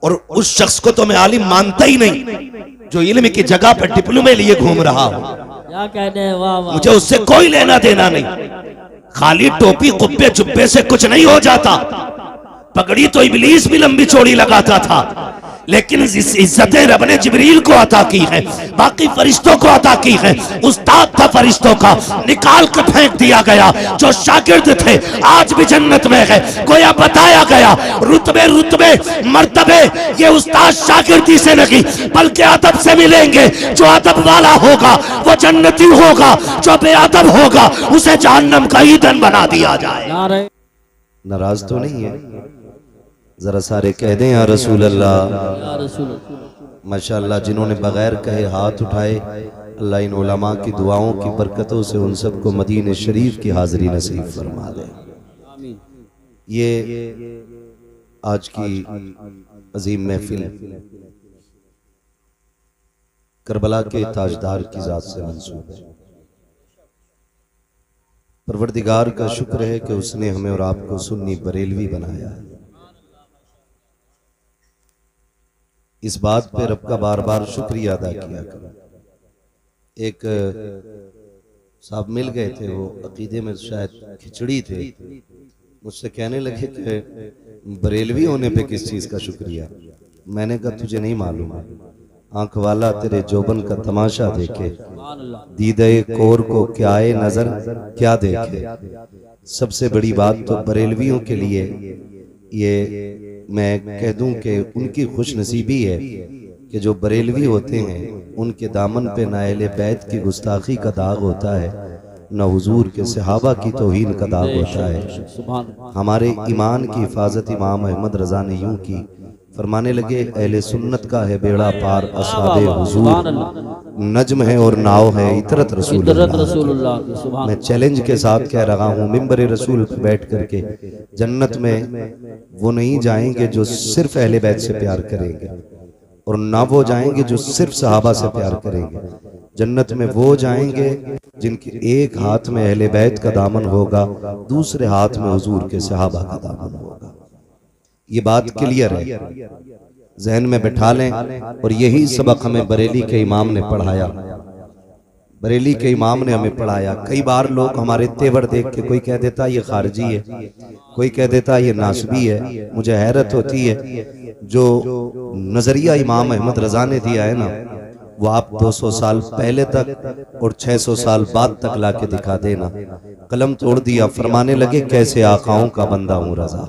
और उस शख्स को तो मैं आलिम मानता ही नहीं जो इल्म की जगह पर डिप्लोमे लिए घूम रहा हूं। क्या कहते हैं, वाह वाह। मुझे उससे कोई लेना देना नहीं। खाली टोपी कुब्बे जुब्बे से कुछ नहीं हो जाता। पगड़ी तो इब्लीस भी लंबी चौड़ी लगाता था, लेकिन इस इज्जतें रब ने जिब्रील को अता की है, बाकी फरिश्तों को अता की है। उस्ताद था फरिश्तों का, निकाल कर फेंक दिया गया। जो शागिर्द थे आज भी जन्नत में है। गोया बताया गया रुतबे रुतबे मर्तबे ये उस्ताद शागिर्दी से नहीं बल्कि अदब से मिलेंगे। जो अदब वाला होगा वो जन्नती होगा, जो बेअदब होगा उसे जहन्नम का ईंधन बना दिया जाए। नाराज तो नहीं है? जरा सारे कह दें या रसूल अल्लाह। माशाअल्लाह, जिन्होंने बगैर कहे हाथ उठाए, अल्लाह इन उलमा की दुआओं की बरकतों से उन सबको मदीने शरीफ की हाजिरी नसीब फरमा दे। ये आज की अजीम महफिल करबला के ताजदार की जात से मंसूब है। परवरदिगार का शुक्र है कि उसने हमें और आपको सुन्नी बरेलवी बनाया है। इस बात पे रब का बार बार शुक्रिया अदा किया करो। एक साहब मिल गए थे, वो अकीदे में शायद खिचड़ी थे, मुझसे कहने लगे कि बरेलवी होने पे किस चीज का शुक्रिया। मैंने कहा तुझे नहीं मालूम, आंख वाला तेरे जोबन का तमाशा देखे, दीदे कोर को क्या आए नजर क्या देखे। सबसे बड़ी बात तो बरेलवियों के लिए ये मैं कह दूं कि उनकी खुश नसीबी है कि जो बरेलवी होते हैं उनके दामन पे ना अहले बैत की गुस्ताखी का दाग होता है, न हुजूर के सहाबा की तौहीन का दाग होता है। हमारे ईमान की हिफाजत इमाम अहमद रजा ने यूं की, फरमाने लगे अहले सुन्नत का है बेड़ा पार असहाबे हुजूर, नज्म है और नाव है इतरत रसूलुल्लाह। मैं चैलेंज के साथ कह रहा हूँ, मिंबर रसूल पे बैठ करके जन्नत में वो नहीं जाएंगे जो सिर्फ अहले बैत से प्यार करेंगे, और ना वो जाएंगे जो सिर्फ सहाबा से प्यार करेंगे। जन्नत में वो जाएंगे जिनके एक हाथ में अहले बैत का दामन होगा, दूसरे हाथ में हुजूर के सहाबा का दामन होगा। ये बात क्लियर है, जहन में बैठा लें। और यही सबक हमें बरेली के इमाम ने पढ़ाया, बरेली के इमाम ने हमें पढ़ाया। कई बार लोग हमारे तेवर देख के कोई कह देता ये खारजी है, कोई कह देता ये नासबी है। मुझे हैरत होती है जो नजरिया इमाम अहमद रजा ने दिया है ना, वो आप 200 साल पहले तक और 600 साल बाद तक लाके दिखा देना। कलम तोड़ दिया, फरमाने लगे कैसे आकाओं का बंदा हूं रजा,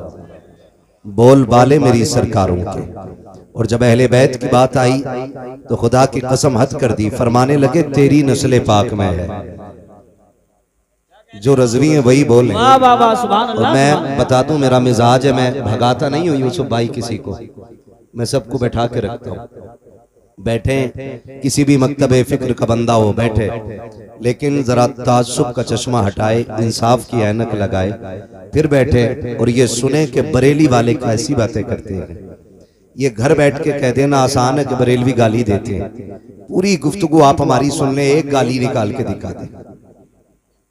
बोल बाले मेरी सरकारों के। और जब अहले बैत की बात आई तो खुदा की कसम हद कर दी, फरमाने लगे तेरी नस्ल पाक में है, जो रजवी है वही बोले। और मैं बता दूं मेरा मिजाज है, मैं भगाता नहीं हूं यूसुफ भाई किसी को, मैं सबको बैठा के रखता हूं। बैठे किसी भी मकतबे फिक्र का बंदा हो बैठे, लेकिन जरा ताज्जुब का चश्मा हटाए, इंसाफ की ऐनक लगाए, फिर बैठे और ये सुने कि बरेली वाले कैसी बातें करते हैं। ये घर बैठ के कह देना आसान है कि बरेलवी गाली देते हैं, पूरी गुफ्तगू आप हमारी सुन ले, एक गाली निकाल के दिखा दे।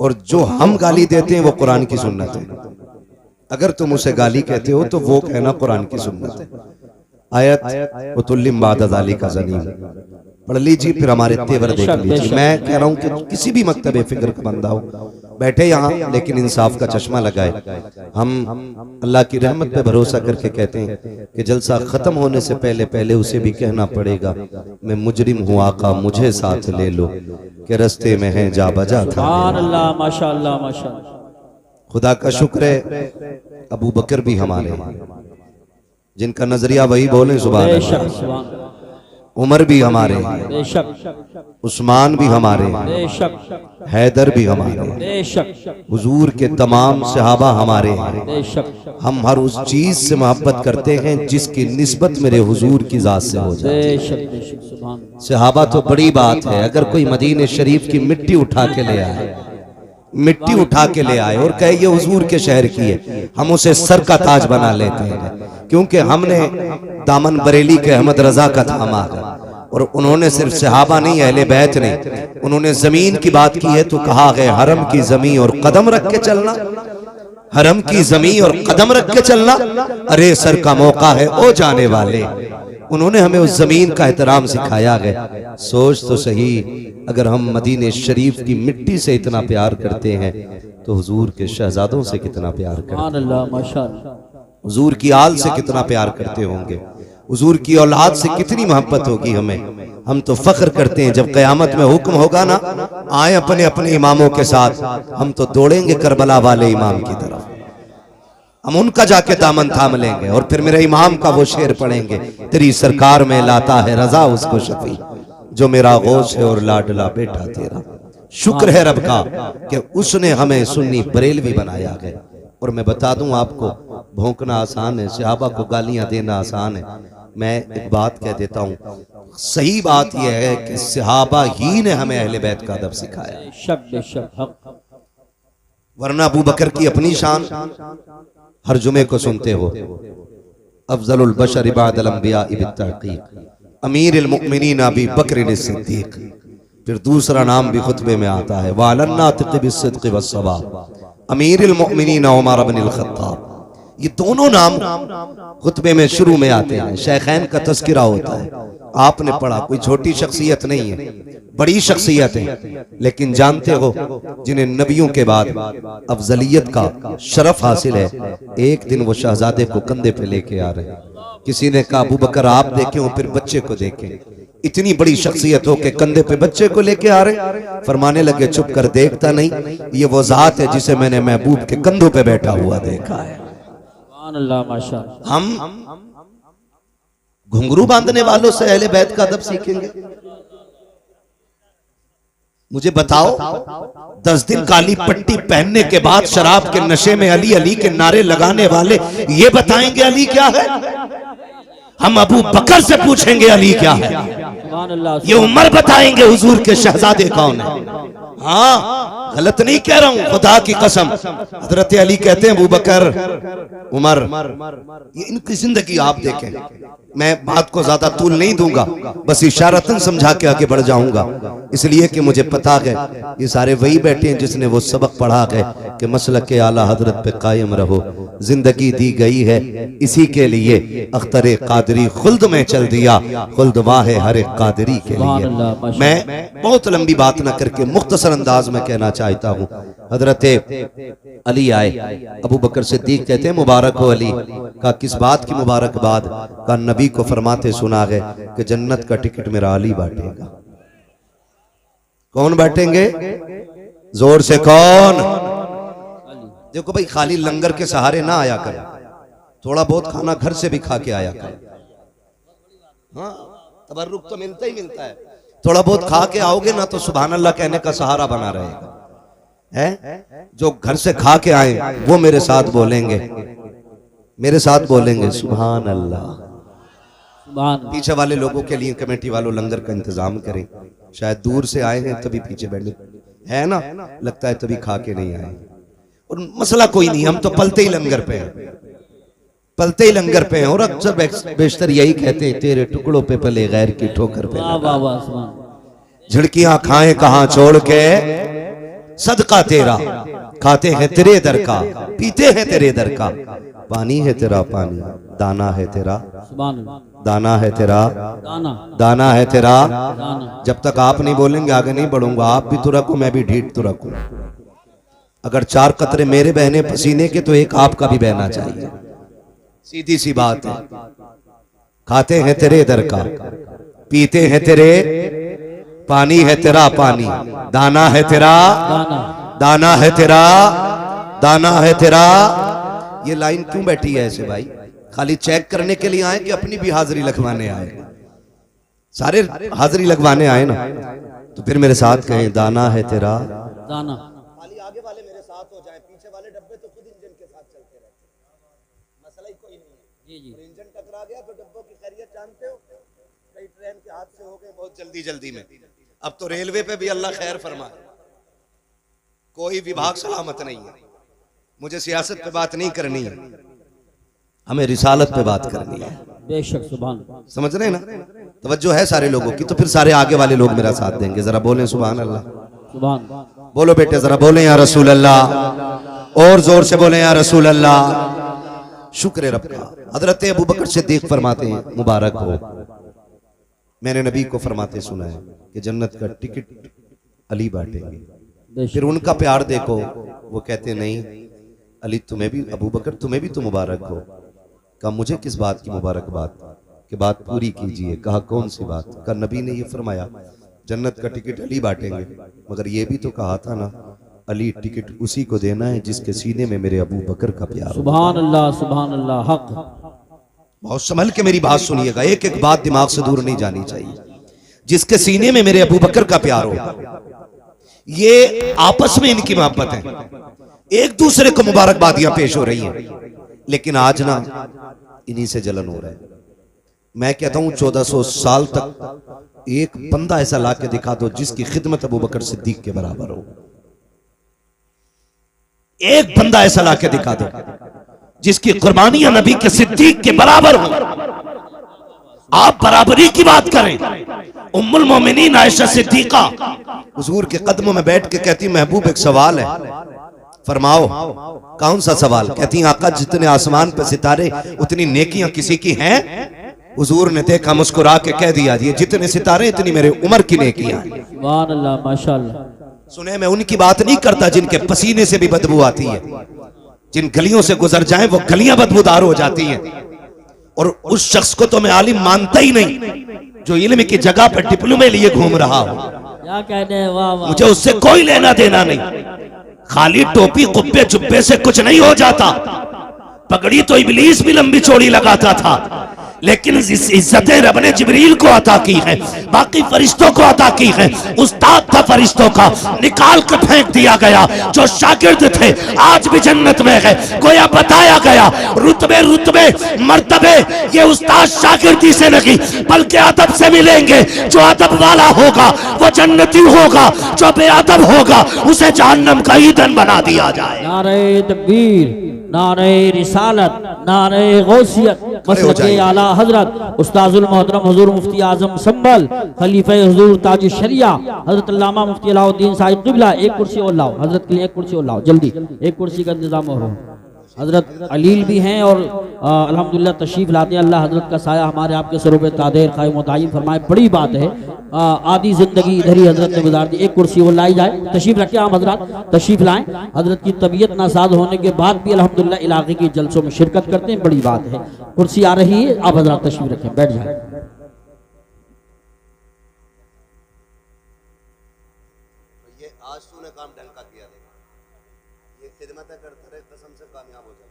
और जो हम गाली देते हैं वो कुरान की सुन्नत है। अगर तुम उसे गाली कहते हो तो वो कहना कुरान की सुन्नत है। आयत उतुल्लिम बाद ज़ालिका का ज़नीम पढ़ लीजिए, फिर हमारे तेवर देख लीजिए। मैं कह रहा हूँ कि किसी भी मकतबे फिक्र का बंदा हो बैठे यहाँ, लेकिन इंसाफ का चश्मा लगाए। हम अल्लाह की रहमत पे भरोसा करके कहते हैं कि जलसा खत्म होने से पहले पहले उसे भी कहना पड़ेगा मैं मुजरिम हूँ आका मुझे साथ ले लो, कि रस्ते में है जा बजा था। माशाअल्लाह माशाअल्लाह। खुदा का शुक्र है अबू बकर भी हमारे हैं, जिनका नजरिया वही बोले सुभान अल्लाह। उमर भी हमारे हैं, उस्मान भी हमारे हैं, हैदर भी हमारे हैं, हुजूर के तमाम सहाबा हमारे हैं। हम हर उस चीज से मोहब्बत करते हैं जिसकी निस्बत मेरे हुजूर की जात से हो जाए। सहाबा तो बड़ी बात है, अगर कोई मदीने शरीफ की मिट्टी उठा के ले आए, मिट्टी उठा के ले आए और कहे ये हुजूर के शहर की है, हम उसे सर का ताज बना लेते हैं, क्योंकि हमने दामन बरेली के अहमद रजा का थामा है। और उन्होंने सिर्फ सहाबा नहीं, अहले बैत नहीं, उन्होंने जमीन की बात की है तो कहा है हरम की जमीन और कदम रख के चलना। हरम की जमीन और कदम रख के चलना, अरे सर का मौका है ओ जाने वाले। उन्होंने हमें उस जमीन का एहतराम सिखाया है। सोच तो सही, अगर हम मदीने शरीफ की मिट्टी से इतना प्यार करते हैं तो हुजूर के शहजादों से कितना प्यार करते हैं, सुभान अल्लाह माशाअल्लाह। हुजूर की आल से कितना प्यार करते होंगे, हुजूर की औलाद से कितनी मोहब्बत होगी हमें। हम तो फख्र करते हैं जब क़यामत में हुक्म होगा ना, आए अपने अपने इमामों के साथ, हम तो दौड़ेंगे करबला वाले इमाम की तरफ, हम उनका जाके दामन थाम लेंगे और फिर मेरे इमाम का वो शेर पढ़ेंगे, तेरी सरकार में लाता है रजा उसको शफी, जो मेरा गौस है और लाडला बेटा तेरा। शुक्र है रब का कि उसने हमें सुन्नी बरेलवी बनाया है। और मैं बता दूं आपको, भौंकना आसान है, सहाबा को गालियां देना आसान है। मैं एक बात कह देता हूं, सही बात यह है कि सहाबा ही ने हमें अहले बैत का अदब सिखाया, बेशक हक। वरना अबू बकर की अपनी शान हर जुमे को सुनते हो, अफजलुल बशर इबादल अंबिया बित्तहकीक अमीरुल मुमिनीन अबी बकर सिद्दीक। फिर दूसरा नाम भी खुतबे में आता है, वालन्नातिक़ बिस्सिद्क़ वस्सवा अमीरुल मुमिनीन उमर इब्नुल खत्ताब। ये दोनों नाम खुतबे में शुरू में आते हैं, शेखैन का तज़किरा होता है। आपने पढ़ा, कोई छोटी शख्सियत नहीं है, बड़ी शख्सियत है, लेकिन जानते हो जिन्हें नबियों के बाद अफजलियत का शरफ हासिल है, एक दिन वो शहजादे को कंधे पे लेके आ रहे हैं। किसी ने कहा अबू बकर आप देखें, फिर बच्चे को देखें, इतनी बड़ी शख्सियत हो के कंधे पे बच्चे को लेके आ रहे। फरमाने लगे चुप कर, देखता नहीं, ये वो जात है जिसे मैंने महबूब के कंधों पे बैठा हुआ देखा है। अल्लाह माशाअल्लाह। हम घुंघरू बांधने वालों से अहले बैत का अदब सीखेंगे? मुझे बताओ, 10 दिन काली पट्टी पहनने के बाद शराब के नशे में अली अली के नारे लगाने वाले ये बताएंगे अली क्या है? हम अबू बकर से पूछेंगे अली क्या है? ये उमर बताएंगे हुजूर के शहजादे कौन है? हाँ, गलत नहीं कह रहा हूं, खुदा की कसम। हजरत अली कहते हैं अबू बकर, उमर, ये इनकी जिंदगी आप देखें। मैं बात को ज्यादा तूल नहीं दूंगा, बस इशारतन समझा के आगे बढ़ जाऊंगा, इसलिए कि मुझे पता है ये सारे वही बैठे हैं जिसने वो सबक पढ़ा है कि मसलक के आला हजरत पे कायम रहो। जिंदगी दी गई है इसी के लिए, अख्तरे कादरी खुल्द में चल दिया, खुल्द वाहे हर एक कादरी के लिए। मैं बहुत लंबी बात ना करके मुख्तसर अंदाज में कहना चाहता हूँ। हजरत अली आए, अबू बकर सिद्दीक कहते हैं मुबारक हो अली। का किस बात की मुबारकबाद? का नबी को फरमाते सुना है कि जन्नत का टिकट मेरा अली बांटेगा। कौन बांटेंगे? जोर से कौन? देखो भाई, खाली लंगर के सहारे ना आया कर, थोड़ा बहुत खाना घर से भी खा के आया कर। हाँ, तबर्रुक तो मिलता ही मिलता है, थोड़ा बहुत खा के आओगे ना तो सुभान अल्लाह कहने का सहारा बना रहेगा। है जो घर से खा के आए वो मेरे साथ बोलेंगे, मेरे साथ बोलेंगे सुभान अल्लाह। पीछे वाले लोगों के लिए कमेटी वालों लंगर का इंतजाम करें, शायद दूर से आए हैं तभी पीछे बैठे है ना, लगता है तभी खा के नहीं आए। और मसला कोई नहीं, हम तो पलते ही लंगर पे हैं, पलते ही लंगर पे हैं। और अक्सर बेशतर यही कहते हैं, तेरे टुकड़ों पे पले गैर की ठोकर पे झिड़कियां खाएं कहां छोड़ के, सदका तेरा खाते हैं तेरे दर का, पीते हैं तेरे दर का, पानी है तेरा पानी, दाना है तेरा, दाना है तेरा, दाना है तेरा। जब तक आप नहीं बोलेंगे आगे नहीं बढ़ूंगा। आप भी तो रखो, मैं भी ढीठ तो रखूं। अगर 4 कतरे मेरे बहने पसीने के तो एक आपका भी बहना चाहिए, सीधी सी बात है। खाते हैं तेरे दर का, पीते हैं तेरे, पानी है तेरा पानी, दाना है तेरा, दाना है तेरा, दाना है तेरा। ये लाइन क्यों बैठी है ऐसे भाई? खाली चेक करने के लिए आए कि अपनी भी हाजिरी लगवाने आए? सारे हाजिरी लगवाने आए ना, तो फिर मेरे साथ कहें दाना है तेरा, दाना। खाली आगे वाले मेरे साथ हो जाए, पीछे वाले डब्बे तो खुद इंजन के साथ चलते रहते, मसला ही कोई नहीं है। जी। इंजन टकरा गया तो डब्बों की खैरियत जानते हो, कई ट्रेन के हादसे हो गए बहुत जल्दी जल्दी में। अब तो रेलवे पे भी अल्लाह खैर फरमाए, कोई विभाग सलामत नहीं है। मुझे सियासत पे बात नहीं करनी है, हमें रिसालत पे बात करनी है। बेशक, सुभान। समझ रहे हैं ना? तवज्जो है सारे लोगों की, तो फिर सारे आगे वाले लोग मेरा साथ देंगे। जरा बोलें सुभान अल्लाह, सुभान। बोलो बेटे जरा बोलें या रसूल अल्लाह। और जोर से बोले या रसूल अल्लाह। शुक्र रब का। हजरत अबू बकर सिद्दीक फरमाते हैं मुबारक हो, मैंने नबी को फरमाते सुना है कि जन्नत का टिकट अली बांटेंगे। फिर उनका प्यार देखो, वो कहते नहीं अली तुम्हें भी, अबू बकर तुम्हें भी तो मुबारक हो। कहा मुझे किस बात की मुबारकबाद, कि बात पूरी कीजिए। कहा कौन सी बात? कहा नबी ने ये फरमाया जन्नत का टिकट अली बांटेंगे, मगर ये भी तो कहा था ना अली टिकट उसी को देना है जिसके सीने में मेरे अबू बकर का प्यार हो। सुभान अल्लाह हक। बहुत संभल के मेरी बात सुनिएगा, एक एक बात दिमाग से दूर नहीं जानी चाहिए। जिसके सीने में मेरे अबू बकर का प्यार हो, ये आपस में इनकी मोहब्बत है, एक दूसरे को मुबारकबादियां पेश हो रही हैं। लेकिन आज ना इन्हीं से जलन हो रहा है। मैं कहता हूं 1400 साल तक एक बंदा ऐसा ला के दिखा दो जिसकी खिदमत अबू बकर सिद्दीक के बराबर हो। एक बंदा ऐसा ला के दिखा दो जिसकी कुर्बानियां नबी के सिद्दीक के बराबर हो। आप बराबरी की बात करें। उम्मुल मोमिनीन आयशा सिद्दीका हुजूर के कदमों में बैठ के कहती महबूब एक सवाल है, फरमाओ। कौन सा सवाल? कहती आका जितने आसमान पे सितारे उतनी नेकियां किसी की हैं? हुजूर ने देखा, मुस्कुरा के कह दिया ये जितने सितारे इतनी मेरे उम्र की नेकियां। सुभान अल्लाह माशाअल्लाह। सुने मैं उनकी बात नहीं करता जिनके पसीने से भी बदबू आती है, जिन गलियों से गुजर जाएं वो गलियां बदबूदार हो जाती हैं। और उस शख्स को तो मैं आलिम मानता ही नहीं जो इल्म की जगह पर डिप्लोमे लिए घूम रहा हो। क्या कहते हैं, वाह वाह। मुझे उससे कोई लेना देना नहीं। खाली टोपी कुब्बे जुब्बे से कुछ नहीं हो जाता। पगड़ी तो इब्लीस भी लंबी चौड़ी लगाता था, लेकिन इज्जतें रब ने जिब्रील को अता की है, बाकी फरिश्तों को अता की है। उस्ताद था फरिश्तों का, निकाल कर फेंक दिया गया। जो शागिर्द थे आज भी जन्नत में है। गोया बताया गया रुतबे रुतबे मर्तबे ये उस्ताद शागिर्दी से नहीं बल्कि अदब से मिलेंगे। जो अदब वाला होगा वो जन्नती होगा, जो बेअदब होगा उसे जहन्नम का ईंधन बना दिया जाए। नारे तकबीर, नारे रिसालत, नारे गौसियत, मसलके आला हजरत उस्ताजुल मोहतरम हुजूर मुफ्ती आजम संभल खलीफे हुजूर ताज शरिया हजरत अल्लामा मुफ्ती अलाउद्दीन साहिब क़िबला। एक कुर्सी और लाओ हजरत के लिए, एक कुर्सी और लाओ जल्दी, एक कुर्सी का इंतजाम हो रहा है। हजरत अलील भी हैं और अल्हम्दुलिल्लाह तशरीफ लाते हैं। अल्लाह हजरत का साया हमारे आपके सरूप तादेर खाए मुतायिन फरमाए। बड़ी बात है, आधी जिंदगी इधर ही हजरत ने गुजार दी। एक कुर्सी वो लाई जाए, तशरीफ रखें आप हजरत, तशरीफ लाएं। हजरत की तबीयत नासाज होने के बाद भी अल्हम्दुलिल्लाह इलाके के जलसों में शिरकत करते हैं, बड़ी बात है। कुर्सी आ रही है, आप हजरत तशरीफ रखें, बैठ जाए। ये आज तूने काम ढंग का किया, ये खिदमत करते रहे, कसम से कामयाब हो जाए।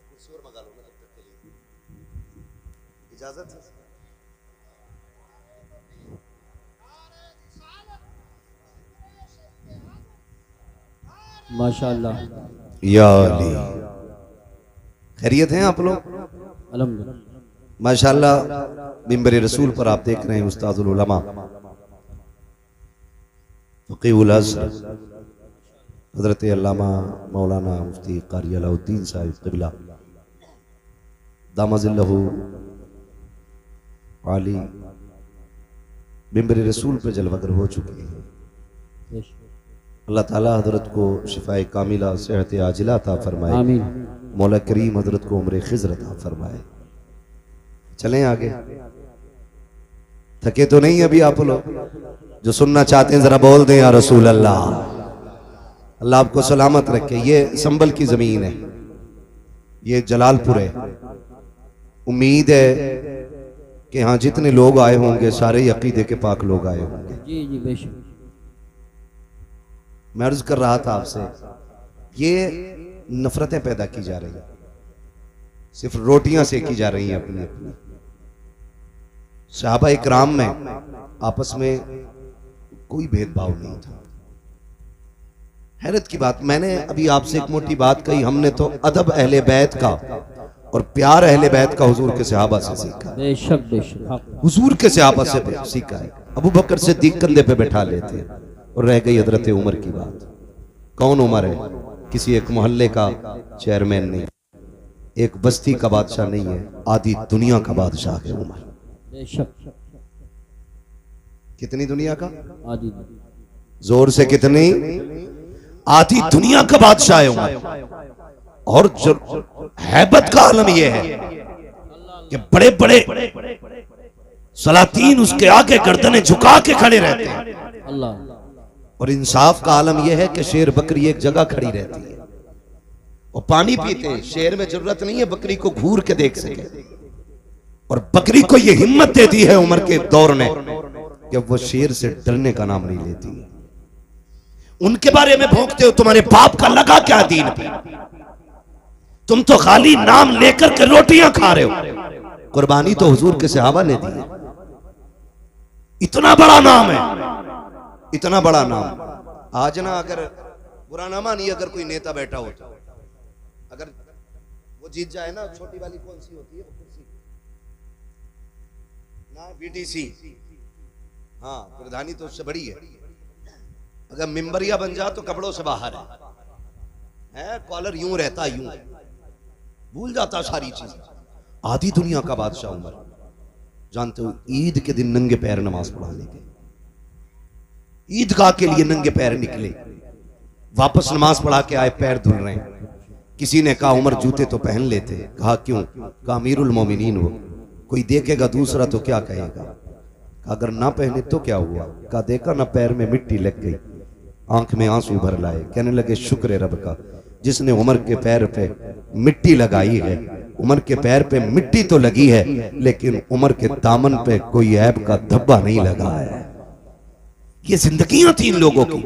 कुर्सी और मंगा लो ना तब तक के लिए, इजाजत है। माशाअल्लाह। या अली, खैरियत हैं आप लोग? अल्हम्दुलिल्लाह माशाअल्लाह। मिंबर रसूल पर आप देख रहे हैं उस्ताजुल उलमा फकीहुल अज़हर हजरत अल्लामा मौलाना मुफ्ती कारी अलाउद्दीन साहिब क़िबला दामजिल्लहु आली मिंबर रसूल पर जलवगर हो चुके हैं। अल्लाह ताला हजरत को शिफाए कामिला सेहत आजिला अता फरमाए। आमीन। मौला करीम हजरत को उम्र खिज़र अता फरमाए। चलें आगे, थके तो नहीं अभी आप लोग? जो सुनना चाहते हैं जरा बोल दें या रसूल अल्लाह। अल्लाह आपको सलामत रखे। ये संभल की जमीन है, ये जलालपुर है। उम्मीद है कि हाँ जितने लोग आए होंगे सारे ही अकीदे के पाक लोग आए होंगे। जी जी बेशक। मैं अर्ज कर रहा था आपसे, ये नफरतें पैदा की जा रही हैं, सिर्फ रोटियां सेकी जा रही हैं अपनी अपनी। सहाबा इकराम में आपस में कोई भेदभाव नहीं था। हैरत की बात, मैंने अभी आपसे एक मोटी बात कही, हमने तो अदब अहले बैत का और प्यार अहले बैत का हुजूर के सहाबा से सीखा, बेशक बेशक हक। हुजूर के सहाबा से सीखा है। अबू बकर सिद्दीक कंधे पे बैठा लेते और रह गई हजरत उमर की बात। कौन उमर है? किसी एक मोहल्ले का चेयरमैन नहीं, एक बस्ती का बादशाह नहीं है, आधी दुनिया का बादशाह है उमर। बेशक कितनी दुनिया का? आदि जोर से कितनी? आधी दुनिया का बादशाह है उमर। और जो हैबत का आलम यह है कि बड़े बड़े सलातीन उसके आगे गर्दनें झुका के खड़े रहते हैं। अल्लाह। और इंसाफ का आलम यह है कि शेर बकरी एक जगह खड़ी रहती है और पानी पीते हैं। शेर में जरूरत नहीं है बकरी को घूर के देख सके, और बकरी को यह हिम्मत देती है उमर के दौर ने कि वो शेर से डरने का नाम नहीं लेती। उनके बारे में भौंकते हो, तुम्हारे बाप का लगा क्या दीन पे? तुम तो खाली नाम लेकर के रोटियां खा रहे हो। कुर्बानी तो हुजूर के सहाबा ने दी। इतना बड़ा नाम है, इतना बड़ा नाम। आज ना अगर बुरा ना मानिए, अगर कोई नेता बैठा हो तो अगर वो जीत जाए ना, छोटी वाली कौन सी होती है वो कुर्सी ना, बीटीसी, हाँ प्रधानी तो उससे बड़ी है। अगर मिंबरिया बन जा तो कपड़ों से बाहर है, कॉलर यूं रहता, यूं भूल जाता सारी चीज। आधी दुनिया का बादशाह उमर। जानते हो ईद के दिन नंगे पैर नमाज पढ़ाने के, ईदगाह के लिए नंगे पैर निकले, वापस नमाज पढ़ा के आए, पैर धुल रहे हैं। किसी ने कहा उमर जूते तो पहन लेते। कहा क्यों? कहा अमीरुल मोमिनीन हो, कोई देखेगा दूसरा तो क्या कहेगा। अगर ना पहने तो क्या हुआ? कहा देखा ना पैर में मिट्टी लग गई, आंख में आंसू भर लाए। कहने लगे शुक्र है रब का जिसने उमर के पैर पे मिट्टी लगाई है। उमर के पैर पे मिट्टी तो लगी है लेकिन उमर के दामन पे कोई ऐब का धब्बा नहीं लगा है। ये जिंदगियां थी इन लोगों की।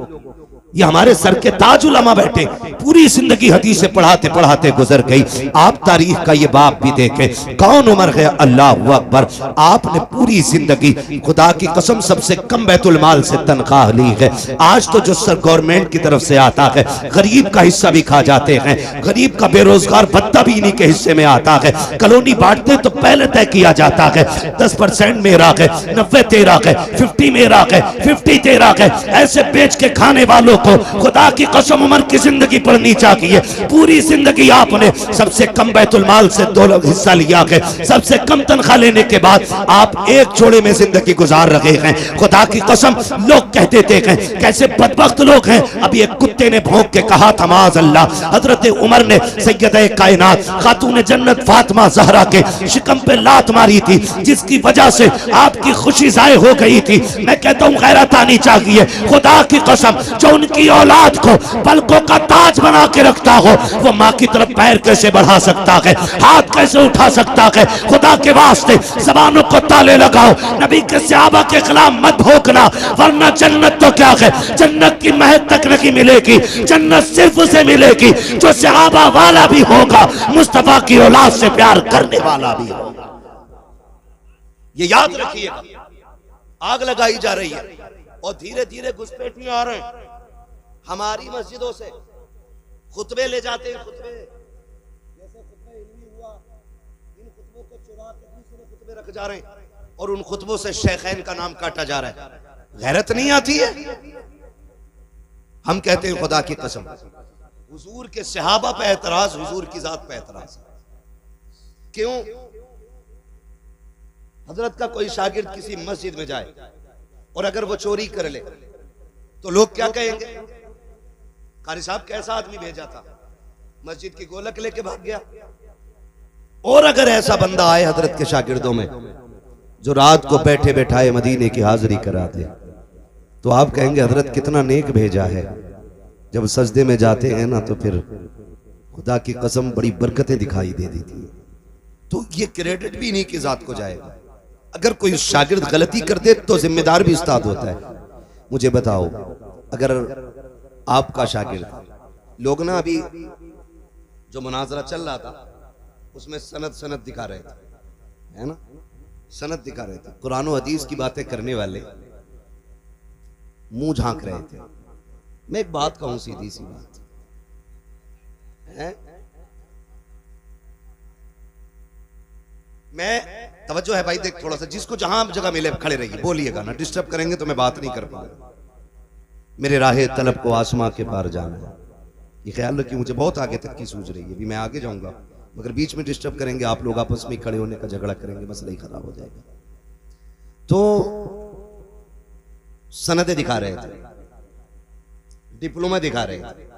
ये हमारे सर के ताज उलमा बैठे, पूरी जिंदगी हदीसें पढ़ाते पढ़ाते गुजर गई। आप तारीख का ये बाप भी देखे, कौन उमर है? अल्लाह अकबर। आपने पूरी जिंदगी खुदा की कसम सबसे कम बैतुल माल से तनख्वाह ली है। आज तो जो सर गवर्नमेंट की तरफ से आता है, गरीब का हिस्सा भी खा जाते हैं। गरीब का बेरोजगार भत्ता भी इन्हीं के हिस्से में आता है। कॉलोनी बांटते तो पहले तय किया जाता है 10% मेरा है, 90 तेरा है, 50 मेरा है, 50 तेरा है। ऐसे बेच के खाने वालों को खुदा की कसम उमर की जिंदगी पढ़नी चाहिए। पूरी जिंदगी आपने सबसे कम बैतुल माल से 2 हिस्सा लिया है। सबसे कम तनख्वाह लेने के बाद आप एक जोड़े में जिंदगी गुजार रहे हैं। खुदा की कसम लोग कहते थे कैसे बदबख्त लोग हैं। अभी एक कुत्ते ने भौंक के कहा था माज़ अल्लाह, हजरत उमर ने सैयदे कायनात खातून जन्नत फातिमा ज़हरा के शिकम पे लात मारी थी, जिसकी वजह से आपकी खुशी जाय हो गई थी। मैं कहता हूँ गैरत आनी चाहिए। खुदा की कसम जो उनकी औलाद को पलकों का ताज बना के रखता हो, वो माँ की तरफ पैर कैसे बढ़ा सकता है, हाथ कैसे उठा सकता है। खुदा के वास्ते ज़बानों को ताले लगाओ, नबी के सहाबा के खिलाफ मत भोंकना, वरना जन्नत तो क्या है, जन्नत की महक तक नहीं मिलेगी। जन्नत सिर्फ उसे मिलेगी जो सहाबा वाला भी होगा, मुस्तफा की औलाद से प्यार करने वाला भी होगा। ये याद रखिएगा। आग लगाई जा रही है और धीरे धीरे घुसपैठियां आ रहे हैं। हमारी मस्जिदों से खुतबे ले जाते हैं, खुतबे जैसे खुतबे इल्मी हुआ, इन खुतबों को चुरा के दूसरे खुतबे रख जा रहे हैं और उन खुतबों से शेखैन का नाम काटा जा रहा है। गैरत नहीं आती है? हम कहते हैं खुदा की कसम, हुजूर के सहाबा पे एतराज, हुजूर की जात पे एतराज। क्यों? हजरत का कोई शागिर्द किसी मस्जिद में जाए और अगर वो चोरी कर ले तो लोग क्या कहेंगे? कारी साहब कैसा आदमी भेजा था, मस्जिद की गोलक लेके भाग गया। और अगर ऐसा बंदा आए हजरत के शागिर्दों में जो रात को बैठे बैठाए मदीने की हाजिरी कराते, तो आप कहेंगे हजरत कितना नेक भेजा है। जब सजदे में जाते हैं ना तो फिर खुदा की कसम बड़ी बरकतें दिखाई दे दी थी। तो ये क्रेडिट भी इन्हीं की जात को जाएगा। अगर कोई शागिर्द गलती कर दे तो जिम्मेदार भी उस्ताद होता है। मुझे बताओ, अगर आपका शागिर्द, लोग ना अभी जो मुनाजरा चल रहा था उसमें सनद दिखा रहे थे, है ना, सनद दिखा रहे थे। कुरान और हदीस की बातें करने वाले मुंह झांक रहे थे। मैं एक बात कहूं, सीधी सी बात है, मैं तवज्जो है भाई, देख थोड़ा सा, जिसको जहां जगह मिले खड़े रहिए, बोलिएगा ना, डिस्टर्ब करेंगे तो मैं बात नहीं कर पाऊंगा। मेरे राहे तलब को आसमां के पार जाना है, ये ख्याल रखिए। मुझे बहुत आगे तक की सूझ रही है, अभी मैं आगे जाऊंगा, मगर बीच में डिस्टर्ब करेंगे, आप लोग आपस में खड़े होने का झगड़ा करेंगे, मसला ही खराब हो जाएगा। तो सनदें दिखा रहे थे, डिप्लोमा दिखा रहे थे,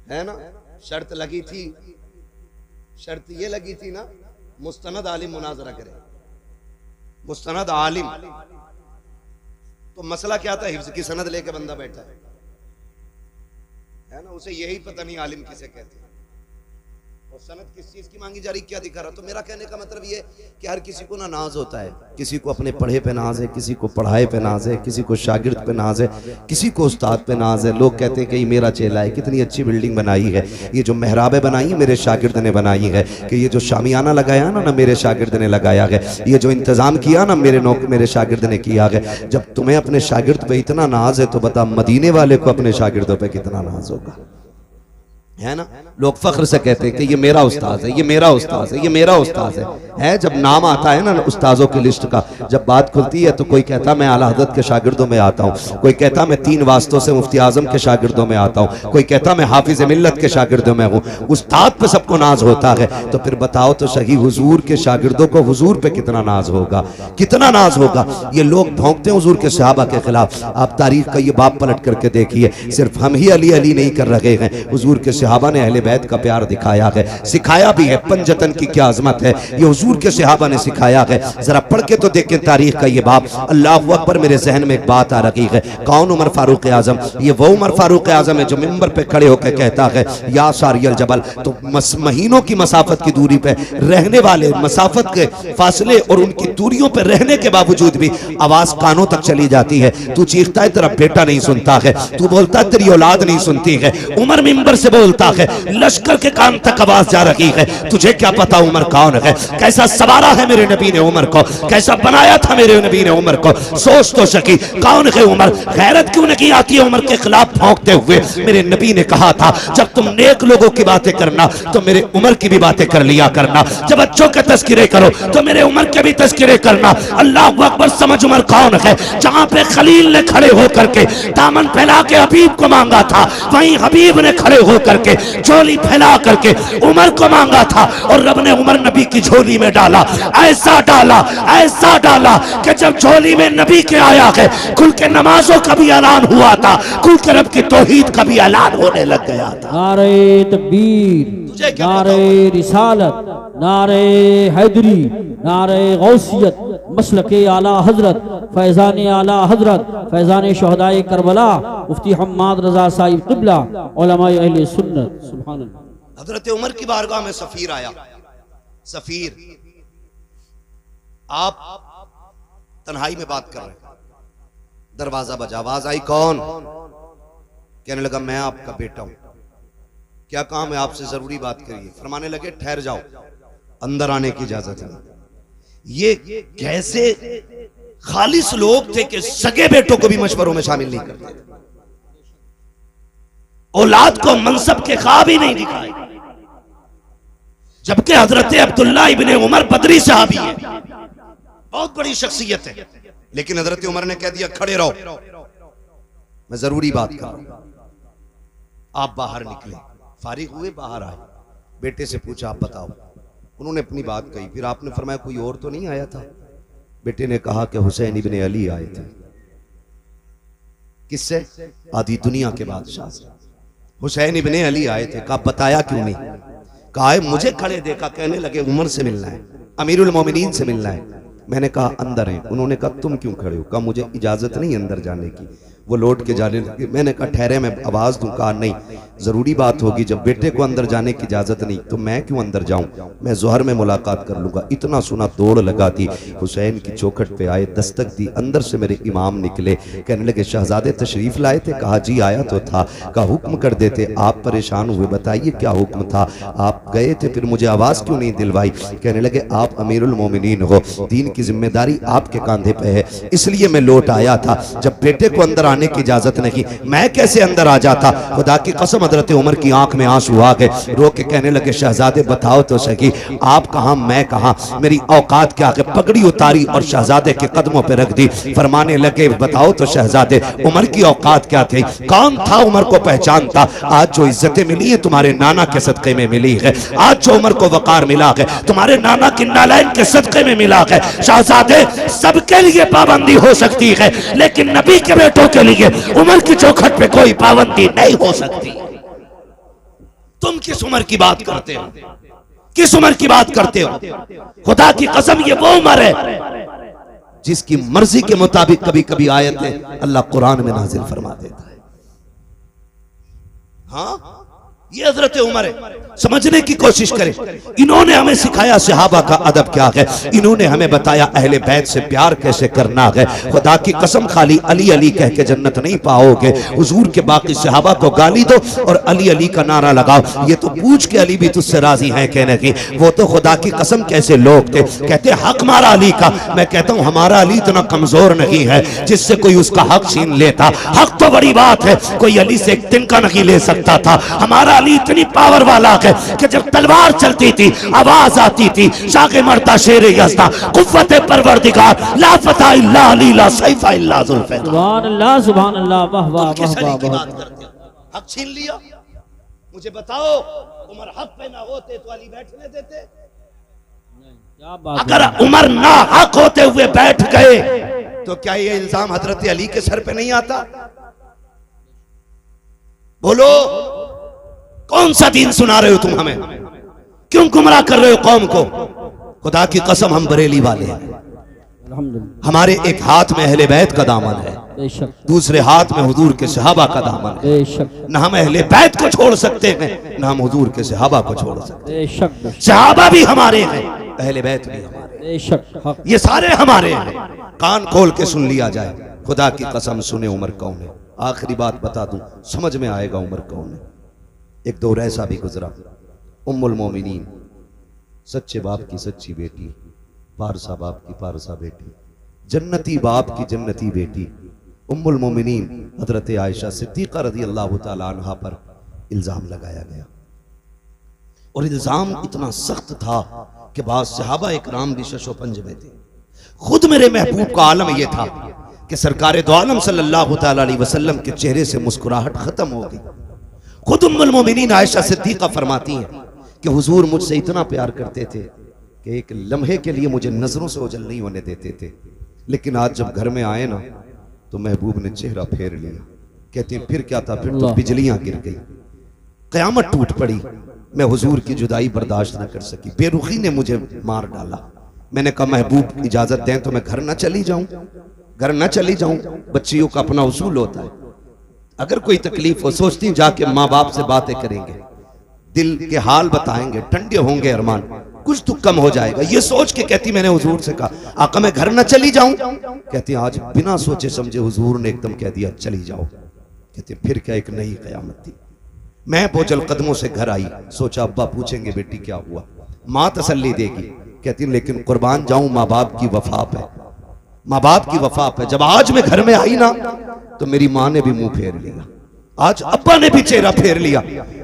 है ना। शर्त लगी थी, शर्त ये लगी थी ना, मुस्तनद आलिम मुनाजरा करे, मुस्तनद आलिम। तो मसला क्या था, हिफ्ज की सनद लेके बंदा बैठा है ना, उसे यही पता नहीं आलिम किसे कहते हैं, और सनद किस चीज की मांगी जा रही, क्या दिखा रहा। तो मेरा कहने का मतलब ये कि हर किसी को ना नाज होता है, किसी को अपने पढ़े पे नाज है, किसी को पढ़ाए पे नाज है, किसी को शागिर्द पे नाज है, किसी को उस्ताद पे नाज है। लोग कहते हैं कि ये मेरा चेला है, कितनी अच्छी बिल्डिंग बनाई है, ये जो मेहराबें बनाई मेरे शागिर्द ने बनाई है, कि ये जो शामियाना लगाया ना मेरे शागिर्द ने लगाया है, ये जो इंतजाम किया ना मेरे शागिर्द ने किया है। जब तुम्हें अपने शागिर्द पे इतना नाज है तो बता मदीने वाले को अपने शागिर्दों पे कितना नाज होगा, है ना। लोग फख्र से कहते हैं कि ये मेरा उस्ताद है, ये मेरा उस्ताद है, ये मेरा उस्ताद है। जब नाम आता है ना उस्तादों की लिस्ट का, जब बात खुलती है तो कोई कहता मैं आला हज़रत के शागिर्दों में आता हूँ, कोई कहता मैं 3 वास्तों से मुफ्ती आजम के शागिर्दों में आता हूँ, कोई कहता मैं हाफिज मिल्लत के शागिर्दों में हूँ। उस्ताद पे सबको नाज होता है, तो फिर बताओ तो सही हुजूर के शागिर्दों को हुजूर पे कितना नाज होगा, कितना नाज होगा। ये लोग भौंकते हैं हुजूर के सहाबा के खिलाफ। आप तारीख का ये बाब पलट करके देखिए, सिर्फ हम ही अली अली नहीं कर रहे हैं, हुजूर के सहाबा ने अहले बैत का प्यार दिखाया है, सिखाया भी है। पंजतन की क्या अजमत है, ये हुजूर के सहाबा ने सिखाया है। जरा पढ़ के तो देखें तारीख का ये बाब। अल्लाहु अकबर, मेरे जहन में एक बात आ रही है, कौन उमर फारूक आजम? ये वो उमर फारूक आजम है जो मिंबर पे खड़े होकर कहता है या सारियल जबल। तो महीनों की मसाफत की दूरी पे रहने वाले, मसाफत के फासले और उनकी दूरियों पे रहने के बावजूद भी आवाज कानों तक चली जाती है। तू चीखता है तेरा बेटा नहीं सुनता है, तू बोलता है तेरी औलाद नहीं सुनती है। उमर मिंबर से बोलता है, लश्कर के कान तक आवाज जा रही है, तुझे क्या पता उमर कौन है, कैसा सवारा है मेरे नबी ने उमर को, कैसा बनाया था मेरे नबी ने उमर को। सोच तो सकी कौन है उमर, गैरत क्यों नहीं आती है उमर के खिलाफ भौंकते हुए। मेरे नबी ने कहा था जब तुम नेक लोगों की बातें करना तो मेरे उमर की भी बातें कर लिया करना, जब बच्चों के तस्किरे करो तो मेरे उमर के भी तस्किरे करना। अल्लाह अकबर, समझ उमर कौन है। जहां पे खलील ने खड़े होकर के दामन फैला के हबीब को मांगा था, वहीं हबीब ने खड़े होकर के झोली फैला करके उमर को मांगा था, और रब ने उमर नबी की झोली में डाला, ऐसा डाला कि जब झोली में नबी के आया है, खुल के नमाजों का भी ऐलान हुआ था, खुल के रब की तौहीद का भी ऐलान होने लग गया था। नारे तकबीर, नारे रिसालत, नारे हैदरी, नारे गौसियत, मसलके आला हजरत, फैजान आला हजरत, फैजान शहदाए करबला, मुफ्ती हम्माद रजा साहिब क़िबला, उलमाए अहले सुन्नत। सुभान अल्लाह। हजरत उमर की बारगाह में सफीर आया। सफीर, आप तन्हाई में बात कर रहे हैं, दरवाजा बजा, आवाज आई कौन? कहने लगा मैं आपका बेटा हूं, क्या काम है आपसे? जरूरी बात करिए। फरमाने लगे ठहर जाओ, अंदर आने की इजाजत है। ये कैसे खालिस लोग थे कि सगे बेटों को भी मशवरों में शामिल नहीं करते, औलाद को मनसब के ख्वाब ही नहीं दिखाए। जबकि हजरत अब्दुल्ला इब्ने उमर बदरी साहबी है, बहुत बड़ी शख्सियत है, लेकिन हजरत उमर ने कह दिया खड़े रहो, मैं जरूरी बात कर रहा हूं। आप बाहर निकले, फारिग हुए, बाहर आए, बेटे से पूछा आप बताओ। उन्होंने अपनी बात कही, फिर आपने फरमाया कोई और तो नहीं आया था? बेटे ने कहा कि हुसैन इब्ने अली आए थे। किससे? आधी दुनिया के बादशाह से हुसैन इब्ने अली आए थे। कहा बताया क्यों नहीं? कहा मुझे खड़े देखा, कहने लगे उमर से मिलना है, अमीरुल मोमिनीन से मिलना है। मैंने कहा अंदर हैं। उन्होंने कहा तुम क्यों खड़े हो? कहा मुझे इजाजत नहीं अंदर जाने की। वो लौट के जाने लगे। मैंने कहा ठहरे, मैं आवाज दूं। कहा नहीं, जरूरी बात होगी, जब बेटे को अंदर जाने की इजाजत नहीं तो मैं क्यों अंदर जाऊं, मैं जोहर में मुलाकात कर लूंगा। इतना सुना दौड़ लगा दी, हुसैन की चौखट पे आए, दस्तक दी, अंदर से मेरे इमाम निकले। कहने लगे शहजादे तशरीफ लाए थे? कहा जी आया तो था। कहा हुक्म कर देते, आप परेशान हुए, बताइए क्या हुक्म था? आप गए थे, फिर मुझे आवाज क्यों नहीं दिलवाई? कहने लगे आप अमीरुल मोमिनीन हो, दीन की जिम्मेदारी आपके कांधे पे है, इसलिए मैं लौट आया था। जब बेटे को अंदर आने की इजाजत नहीं, मैं कैसे अंदर आ जाता। खुदा की कसम हजरत उमर की आंख में आंसू आ गए, रो के कहने लगे शहजादे बताओ तो सही, आप कहां मैं कहां, मेरी औकात क्या है। पगड़ी उतारी और शहजादे के कदमों पे रख दी, फरमाने लगे बताओ तो शहजादे उमर की औकात क्या थी, कौन था उमर को पहचानता। आज जो इज्जतें मिली है तुम्हारे नाना के सदक़े में मिली है, आज जो उमर को वकार मिला है तुम्हारे नाना की नालैन के सदक़े में मिला है। शहजादे सबके लिए पाबंदी हो सकती है, लेकिन नबी के बेटों के लिए उमर की चौखट पे कोई पाबंदी नहीं हो सकती। तुम किस उम्र की बात करते हो, किस उम्र की बात करते हो। खुदा की कसम ये वो उम्र है जिसकी मर्जी के मुताबिक कभी कभी आयतें अल्लाह कुरान में नाजिल फरमा देता है। हाँ ये हजरत उमर है, समझने की कोशिश करें। इन्होंने हमें सिखाया सहाबा का अदब क्या है, इन्होंने हमें बताया अहले बैत से प्यार कैसे करना है। खुदा की कसम खाली अली अली कह के जन्नत नहीं पाओगे। हुजूर के बाकी सहाबा को गाली दो और अली अली का नारा लगाओ, ये तो पूछ के अली भी तुझसे राजी है कहने की। वो तो खुदा की कसम कैसे लोग थे, कहते हक हमारा अली का। मैं कहता हूं हमारा अली इतना कमजोर नहीं है जिससे कोई उसका हक छीन लेता। हक तो बड़ी बात है, कोई अली से एक तिनका नहीं ले सकता था। हमारा अली इतनी पावर वाला है कि जब तलवार चलती थी आवाज आती थी शाके मरता शेर यज़्दा कुव्वत परवरदिगार ला फता इल्ला अली ला सैफा इल्ला जुल्फ़े। सुभान अल्लाह सुभान अल्लाह, वाह वाह वाह वाह। हक छीन लिया, मुझे बताओ उमर हक पे ना होते तो अली बैठने देते। क्या बात, अगर उमर ना हक होते हुए बैठ गए तो क्या ये इल्जाम हजरत अली के सर पे नहीं आता। बोलो कौन सा दीन सुना रहे हो तुम हमें, क्यों गुमराह कर रहे हो कौम को। खुदा की कसम हम बरेली वाले हैं, अल्हम्दुलिल्लाह। हमारे एक हाथ में अहले बैत का दामन है, बेशक दूसरे हाथ में हुजूर के सहाबा का दामन है। बेशक न हम अहले बैत को छोड़ सकते हैं, न हम हुजूर के सहाबा को छोड़ सकते बेशक हैं। सहाबा भी हमारे हैं, अहले बैत भी हमारे, बेशक हक। ये सारे हमारे हैं। कान खोल के सुन लिया जाए, खुदा की कसम सुने उमर कौन है। आखिरी बात बता दूं, समझ में आएगा उमर कौन है। एक दौर ऐसा भी गुजरा, उम्मुल मोमिनीन, सच्चे बाप की सच्ची बेटी, पारसा बाप की पारसा बेटी, जन्नती बाप की जन्नती बेटी, उम्मुल मोमिनीन हजरत आयशा सिद्दीक़ा रज़ी अल्लाह तआला अन्हा पर इल्ज़ाम लगाया गया। और इल्ज़ाम इतना सख्त था कि बाद सहाबा इकराम भी शशोपंज में थे। खुद मेरे महबूब का आलम यह था कि सरकार दो आलम सल्लल्लाहु तआला अलैहि वसल्लम के चेहरे से मुस्कुराहट खत्म हो गई। खुद उम्मुल मोमिनीन आयशा सिद्दीक़ा फरमाती हैं कि हुजूर मुझसे इतना प्यार करते थे कि एक लम्हे के लिए मुझे नजरों से ओझल नहीं होने देते थे, लेकिन आज जब घर में आए ना तो महबूब ने चेहरा फेर लिया। कहते हैं फिर क्या था, फिर तो बिजलियां गिर गई, क़यामत टूट पड़ी। मैं हुजूर की जुदाई बर्दाश्त न कर सकी, बेरुखी ने मुझे मार डाला। मैंने कहा महबूब इजाजत दें तो मैं घर न चली जाऊं, घर न चली जाऊं। बच्चियों का अपना उसूल होता है, अगर कोई तकलीफ हो सोचती जाके माँ बाप से बातें करेंगे, दिल के हाल बताएंगे, ठंडे होंगे अरमान, कुछ तो कम हो जाएगा। ये सोच के कहती मैंने हुजूर से कहा आका मैं घर न चली जाऊं। कहती आज बिना सोचे समझे हुजूर ने एकदम कह दिया चली जाओ। कहते फिर क्या एक नई कयामत थी। मैं बोझल कदमों से घर आई, सोचा अब्बा पूछेंगे बेटी क्या हुआ, माँ तसल्ली देगी। कहती लेकिन कुर्बान जाऊं माँ बाप की वफा पे, माँ बाप की वफा पे। जब आज मैं घर में आई ना तो मेरी माँ ने भी मुंह फेर लिया, आज अब्बा ने भी चेहरा फेर लिया।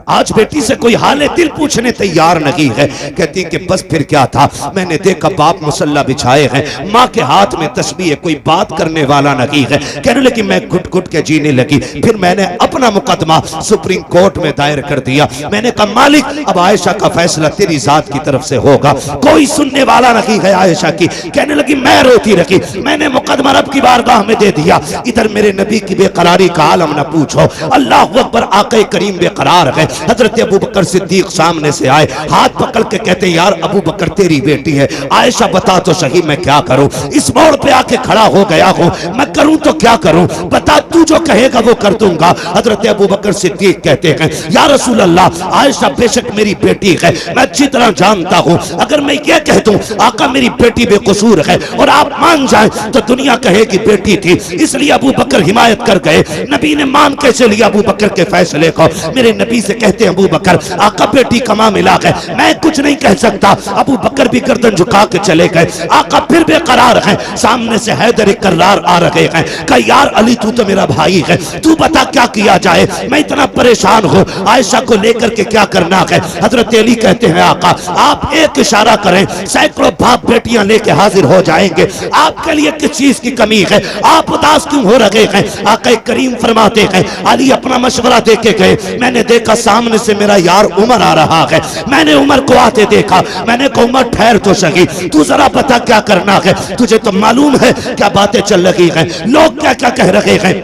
आज बेटी से कोई हाल दिल पूछने तैयार नहीं है। कहती कि बस फिर क्या था, मैंने देखा बाप मुसल्ला बिछाए हैं, माँ के हाथ में तस्बीह है, कोई बात करने वाला नहीं है। कहने लगी मैं घुट घुट के जीने लगी। फिर मैंने अपना मुकदमा सुप्रीम कोर्ट में दायर कर दिया। मैंने कहा मालिक अब आयशा का फैसला तेरी जात की तरफ से होगा, कोई सुनने वाला नहीं है आयशा की। कहने लगी मैं रोती रही, मैंने मुकदमा रब की बारगाह में दे दिया। इधर मेरे नबी की बेकरारी का आलम न पूछो, अल्लाह अकबर, आक़े करीम बेकरार है। हजरत अबू बकर सिद्दीक सामने से आए, हाथ पकड़ के कहते यार अबू बकर तेरी बेटी है, आयशा बता तो सही मैं क्या करूं। इस मोड़ पे आके खड़ा हो गया हूं, मैं करूं तो क्या करूं, बता तू जो कहेगा वो कर दूंगा। हजरत अबू बकर सिद्दीक कहते हैं या रसूल अल्लाह, आयशा बेशक मेरी बेटी है, मैं अच्छी तरह जानता हूं। अगर मैं ये कह दूं आका मेरी बेटी बेकसूर है और आप मान जाएं तो दुनिया कहेगी बेटी थी। इसलिए अबू बकर हिमायत कर गए। नबी ने मान कैसे लिया अबू बकर के फैसले को। मेरे नबी से कहते हैं अबू बकर आका बेटी का मामला है, मैं कुछ नहीं कह सकता। अबू बकर भी गर्दन झुका के चले गए। आका फिर बेकरार हैं। सामने से हैदर इकरार आ रहे हैं, कहा यार अली तू तो मेरा भाई है, तू बता क्या किया जाए, मैं इतना परेशान हूँ, आयशा को लेकर के क्या करना है। हजरत अली कहते हैं आका आप एक इशारा करें, सैकड़ों बाप बेटियां लेके हाजिर हो जाएंगे, आपके लिए किस चीज की कमी है, आप उदास क्यों हो रहे हैं। आका करीम फरमाते हैं अली अपना मशवरा दे के गए, मैंने देखा सामने से मेरा यार उमर आ रहा है, मैंने उमर को आते देखा, मैंने कहा उमर ठहर तो सही, तू जरा बता क्या करना है, तुझे तो मालूम है क्या बातें चल रही हैं, लोग क्या क्या कह रहे हैं।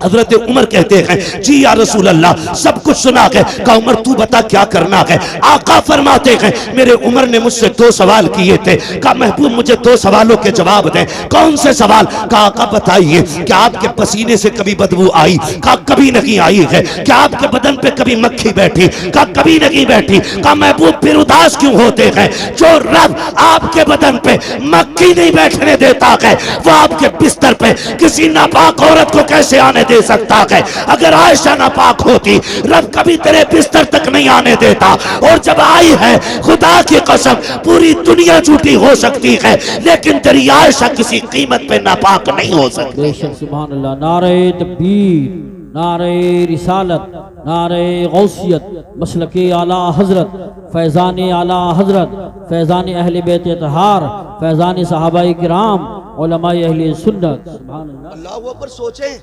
हजरत उमर कहते हैं जी या रसूल अल्लाह सब कुछ सुना है। कहा उमर तू बता क्या करना है। आका फरमाते हैं मेरे उमर ने मुझसे 2 सवाल किए थे, कहा महबूब मुझे 2 सवालों के जवाब दें। कौन से सवाल। कहा आका बताइए क्या आपके पसीने से कभी बदबू आई। कहा कभी नहीं आई है। क्या आपके बदन पे कभी मक्खी बैठी। कहा कभी नहीं बैठी। कहा महबूब फिर उदास क्यों होते हैं। जो रब आपके बदन पे मक्खी नहीं बैठने देता है वो आपके बिस्तर पे किसी नापाक औरत को कैसे आने दे सकता है। अगर आयशा नापाक होती रब कभी तेरे बिस्तर तक नहीं आने देता, और जब आई है खुदा की कसम पूरी दुनिया झूठी हो सकती है लेकिन तेरी आयशा किसी कीमत पे नापाक नहीं हो सकती। बेशक सुभान अल्लाह। नारे तकबीर, नारे रिसालत, नारे गौसियत, मसलके आला हजरत, फैजान आला हजरत, फैजान अहले बैत तहार, फैजान सहाबाए किराम, उलमाए अहले सुन्नत। सुभान अल्लाह। अल्लाह ऊपर सोचें,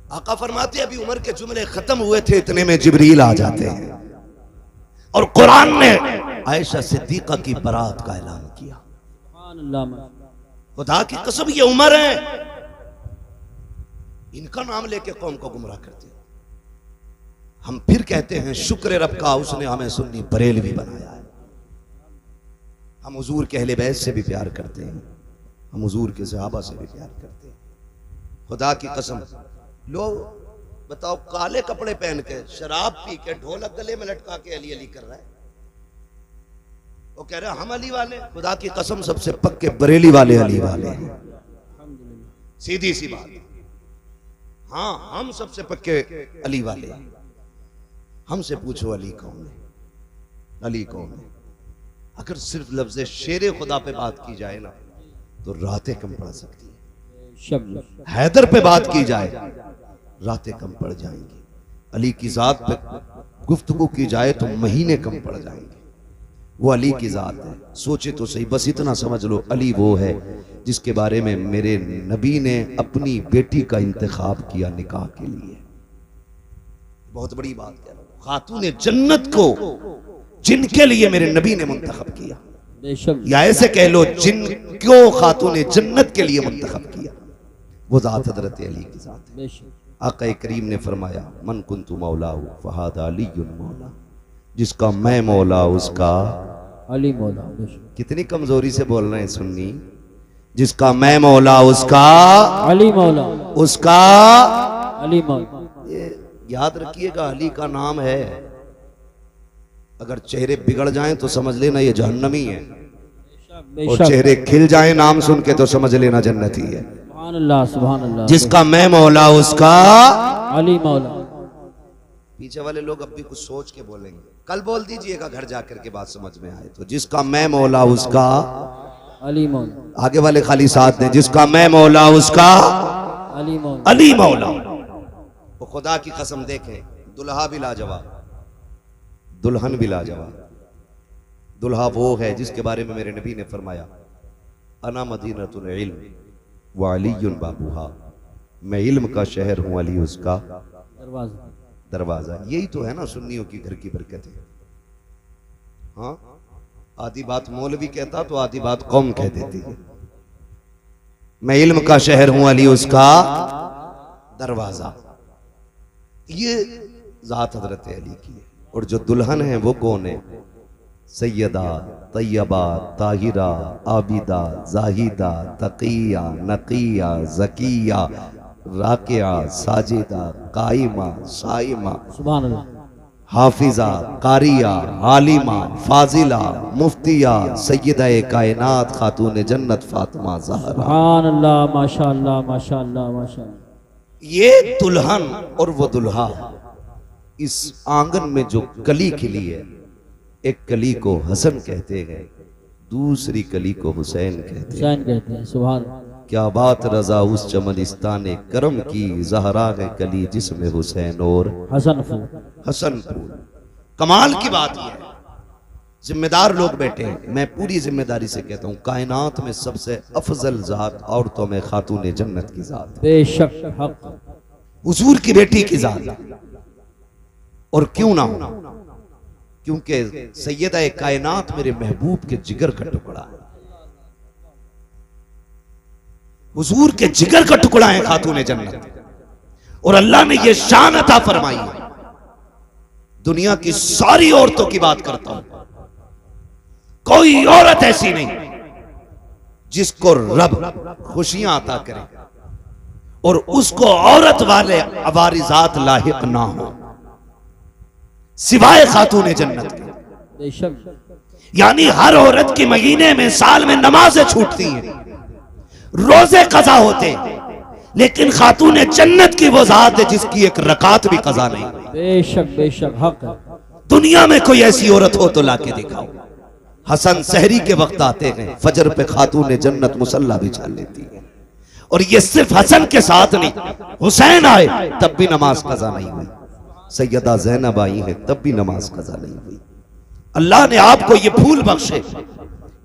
आका फरमाते अभी उमर के जुमले खत्म हुए थे इतने में जिब्रील आ जाते हैं और कुरान ने आयशा सिद्दीका की बरात का ऐलान किया। सुभान अल्लाह। खुदा की कसम ये उमर है, इनका नाम लेके कौम को गुमराह करते हो। हम फिर कहते हैं शुक्र रब का उसने हमें सुन्नी बरेलवी बनाया है। हम हुजूर के अहले बैत से भी प्यार करते हैं, हम हुजूर के सहाबा से भी प्यार करते हैं। खुदा की कसम लोग बताओ काले कपड़े पहन के शराब पी के ढोलक गले में लटका के अली अली कर रहा है, वो कह रहे हम अली वाले। खुदा की कसम सबसे पक्के बरेली वाले अली वाले हैं, सीधी सी बात। हाँ हम सबसे पक्के अली वाले हैं। हमसे पूछो अली कौन है, अली कौन है। अगर सिर्फ लफ्ज़ शेर खुदा पे बात की जाए ना तो रातें कम पड़ सकती है। हैदर पे बात की जाए रातें कम पड़ जाएंगी, अली की जात पे गुफ्तगू की जाए तो महीने कम पड़ जाएंगे। वो अली की जात है, सोचे तो सही। बस इतना समझ लो अली वो है जिसके बारे में मेरे नबी ने अपनी बेटी का इंतखाब किया निकाह के लिए। बहुत बड़ी बात कह रहा हूं, खातून जन्नत को जिनके लिए मेरे नबी ने मुंतखब किया, या ऐसे कह लो जिनको खातून जन्नत के लिए मुंतखब किया, वो जात हजरत अली की जात है। आका करीम ने फरमाया मन कुन्तु मौलाहु फहादा अलीयुन मौला, जिसका मैं मौला उसका अली मौला। कितनी कमजोरी से बोल रहे हैं सुन्नी। जिसका मैं मौला उसका अली मौला, उसका अली मौला। ये याद रखिएगा अली का नाम है, अगर चेहरे बिगड़ जाएं तो समझ लेना ये जहन्नमी है, और चेहरे खिल जाएं नाम सुन के तो समझ लेना जन्नती है। सुभान अल्लाह, सुभान अल्लाह। जिसका मैं मौला उसका अली मौला। पीछे वाले लोग अब भी कुछ सोच के बोलेंगे, कल बोल दीजिएगा घर जाकर के बात समझ में आए तो। जिसका मैं मौला उसका अली मौला। आगे वाले खाली साथ दें, जिसका मैं मौला उसका अली मौला, अली मौला। वो खुदा की कसम देखें, दुल्हा भी लाजवाब, दुल्हन भी लाजवाब। दुल्हा वो है जिसके बारे में मेरे नबी ने फरमाया अना मदीनतुल इल्म व अलीयुन बाबूहा, मैं इल्म का शहर हूँ, अली उसका दरवाजा। यही तो है ना सुन्नियों की घर की बरकत है। हाँ आधी बात मौलवी कहता तो आधी बात कौम कह देती है। मैं इल्म का शहर हूं, अली उसका दरवाजा। ये जात हजरत अली की है। और जो दुल्हन है वो कौन है? सैयदा तैयबा ताहिरा आबिदा जाहिदा तकिया नकिया जकिया राकिया साजिदा काइमा साइमा सुभान अल्लाह, हाफिजा कारिया आलिमा फाजिला मुफ्तिया सैयदा कायनात खातून जन्नत फातिमा ज़हरा। सुभान अल्लाह, माशाअल्लाह माशाअल्लाह माशाअल्लाह। ये दुल्हन और वो दुल्हा इस आंगन में जो कली खिली है, एक कली को हसन कहते हैं, दूसरी कली को हुसैन कहते हैं। हुसैन कहते हैं। सुभान। क्या बात रजा उस चमनिस्ताने करम की, जहरा है कली जिसमें हुसैन और हसन फूल। हसन फूल। कमाल की बात यह है, जिम्मेदार लोग बैठे हैं, मैं पूरी जिम्मेदारी से कहता हूं, कायनात में सबसे अफजल जात औरतों में खातून जन्नत की जात, बेशक हक। हुजूर की बेटी की जात। और क्यों ना हो, क्योंकि सैयदा कायनात मेरे महबूब के जिगर का टुकड़ा है, हुजूर के जिगर का टुकड़ा है खातून जन्नत। और अल्लाह ने यह शान अता फरमाई है। दुनिया की सारी औरतों की बात करता हूं, कोई औरत ऐसी नहीं जिसको रब खुशियां अता करे और उसको औरत वाले अवारिजात लाहिक ना हो, सिवाय खातून जन्नत के। बेशक। यानी हर औरत की महीने में, साल में नमाजें छूटती हैं, रोजे कज़ा होते, लेकिन खातून जन्नत की वो जात है जिसकी एक रकात भी कज़ा नहीं। बेशक बेशक हक है। दुनिया में कोई ऐसी औरत हो तो लाके दिखाओ। हसन सहरी के वक्त आते हैं, फजर पे खातून जन्नत मुसल्ला बिछा लेती है। और ये सिर्फ हसन के साथ नहीं, हुसैन आए तब भी नमाज कज़ा नहीं हुई, सैयदा ज़ैनब आई है तब भी नमाज कज़ा नहीं हुई। अल्लाह ने आपको ये फूल बख्शे,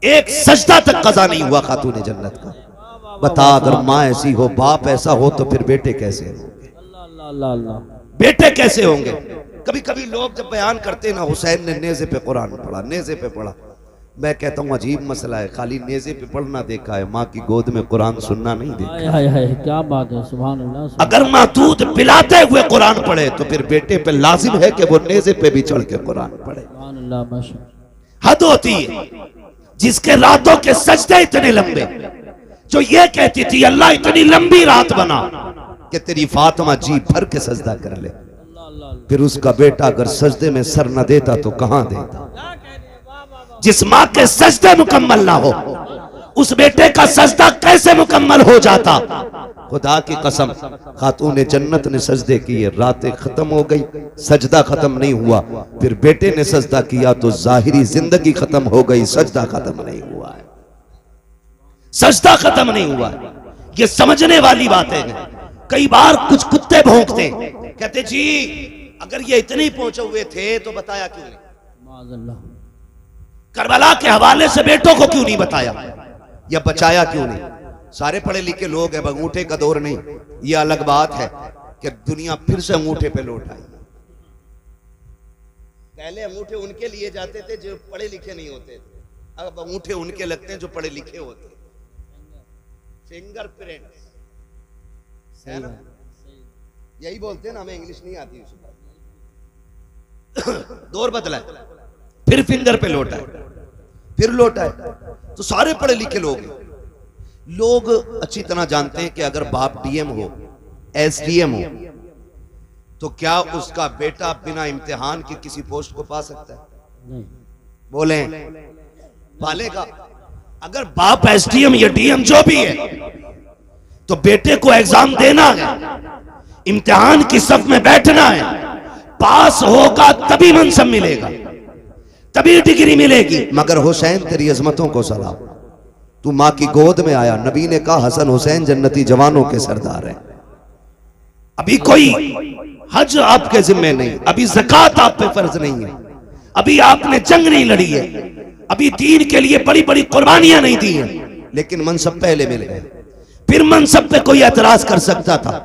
एक सजदा तक कज़ा नहीं हुआ खातून जन्नत का। बता, अगर माँ ऐसी हो, बाप ऐसा हो, तो फिर बेटे कैसे होंगे? अल्लाह अल्लाह अल्लाह। बेटे कैसे होंगे? कभी कभी लोग जब बयान करते ना, हुसैन ने नेज़े पे कुरान पढ़ा, नेज़े पे पढ़ा, मैं कहता हूँ अजीब मसला है, खाली नेज़े पे पढ़ना देखा है, माँ की गोद में कुरान सुनना नहीं देखा। हाय हाय हाय, क्या बात है। सुभान अल्लाह। सुभान। अगर माँ दूध पिलाते हुए कुरान पढ़े तो फिर बेटे पे लाजिम है कि वो नेज़े पे भी चढ़ के कुरान पढ़े। सुभान अल्लाह। माशा। हद होती है जिसके रातों के सजदे इतने लंबे, जो ये कहती थी अल्लाह इतनी लंबी रात बना कि तेरी फातिमा जी भर के सजदा कर ले, फिर उसका बेटा अगर सजदे में सर न देता तो कहां देता? जिस माँ के सजदे मुकम्मल ना हो, उस बेटे का सजदा कैसे मुकम्मल हो जाता? खुदा की कसम, खातून जन्नत ने सजदे किए, रातें खत्म हो गई, सजदा खत्म नहीं हुआ, फिर बेटे ने सजदा किया तो जाहिरी जिंदगी खत्म हो गई, सजदा खत्म नहीं हुआ है, सजदा खत्म नहीं हुआ है। ये समझने वाली बातें हैं। कई बार कुछ कुत्ते भौंकते, कहते जी अगर ये इतने ही पहुंचे हुए थे तो बताया क्यों नहीं? माज़अल्लाह। करबला के हवाले से बेटों को क्यों नहीं बताया या बचाया क्यों नहीं? सारे पढ़े लिखे लोग हैं, अंगूठे का दौर नहीं। ये अलग बात है कि दुनिया फिर से अंगूठे पे लौट आई। पहले अंगूठे उनके लिए जाते थे जो पढ़े लिखे नहीं होते थे, अब अंगूठे उनके लगते हैं जो पढ़े लिखे होते। फिंगरप्रिंट है ना, यही बोलते हैं ना, हमें इंग्लिश नहीं आती। दौर बदला है, फिर फिंगर पे लौटा है, फिर लौटा है। तो सारे पढ़े लिखे लोग अच्छी तरह जानते हैं कि अगर बाप डीएम हो, एसडीएम हो, तो क्या उसका बेटा बिना इम्तिहान के किसी पोस्ट को पा सकता है? नहीं। बोले पालेगा। अगर बाप एसडीएम या डीएम जो भी है, तो बेटे को एग्जाम देना है, इम्तिहान की सफ में बैठना है, पास होगा तभी मनसब मिलेगा, तभी डिग्री मिलेगी। मगर हुसैन तेरी अजमतों को सलाम, तू माँ की गोद में आया, नबी ने कहा हसन हुसैन जन्नती जवानों के सरदार हैं। अभी कोई हज आपके जिम्मे नहीं, अभी ज़कात आप पे फर्ज नहीं है, अभी आपने जंग नहीं लड़ी है, अभी दीन के लिए बड़ी बड़ी कुर्बानियां नहीं दी हैं, लेकिन मनसब पहले मिल गए। फिर मनसब पे कोई एतराज कर सकता था,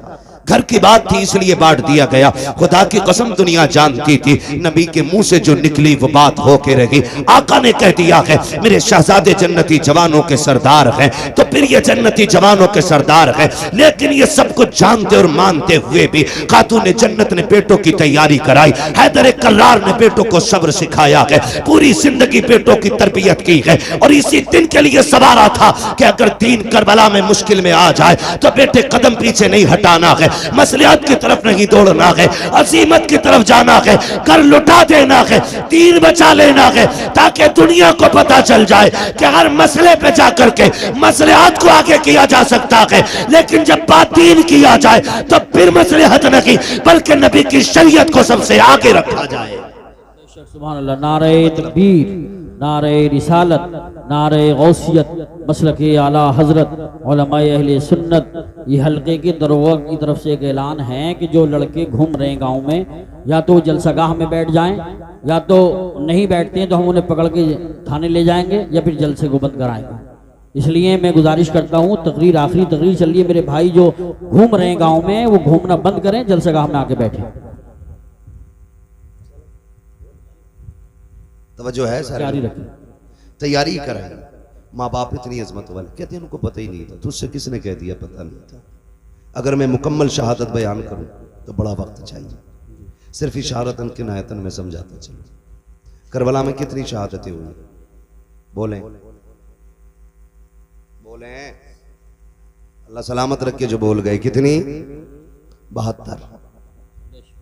घर की बात थी इसलिए बांट दिया गया। खुदा की कसम दुनिया जानती थी नबी के मुंह से जो निकली वो बात होके रही। आका ने कह दिया है मेरे शहजादे जन्नती जवानों के सरदार हैं, तो फिर ये जन्नती जवानों के सरदार हैं। लेकिन ये सब कुछ जानते और मानते हुए भी खातून जन्नत ने बेटों की तैयारी कराई। हैदर कर्रार ने बेटों को सब्र सिखाया है, पूरी जिंदगी बेटों की तरबियत की है, और इसी दिन के लिए सवारा था कि अगर दीन करबला में मुश्किल में आ जाए तो बेटे कदम पीछे नहीं हटाना है, मसलियात की तरफ नहीं दौड़ना है, अजीमत की तरफ जाना है, कर लुटा देना है, दीन बचा लेना है, ताकि दुनिया को पता चल जाए कि हर मसले पे जाकर के मसलियात को आगे किया जा सकता है। लेकिन जब बात दीन किया जाए तो फिर मसलिहत नहीं बल्कि नबी की शरीयत को सबसे आगे रखा जाए। सुभान अल्लाह। नारे तकबीर, नारे रिसालत, नारे गौसियत, मसलक आला हजरत, उलमाए अहले सुन्नत। ये हल्के की दरोगा की तरफ से एक ऐलान है कि जो लड़के घूम रहे हैं गांव में, या तो जलसागाह में बैठ जाएं, या तो नहीं बैठते हैं तो हम उन्हें पकड़ के थाने ले जाएंगे या फिर जलसे को बंद कराएंगे। इसलिए मैं गुजारिश करता हूँ, तकरीर आखिरी तकरीर चल रही है, मेरे भाई जो घूम रहे हैं गाँव में वो घूमना बंद करें, जलसागाह में आके बैठे। तवज्जो है सर, जारी रखें, तैयारी कराएं। माँ बाप इतनी अजमत वाले कहते हैं उनको पता ही नहीं था, तुझसे किसने कह दिया पता नहीं था। अगर मैं मुकम्मल शहादत बयान करूं तो बड़ा वक्त चाहिए, सिर्फ इशारतन किनायतन में समझाता चलो। करबला में कितनी शहादतें हुई बोलें बोलें, अल्लाह सलामत रख के जो बोल गए, कितनी? 72।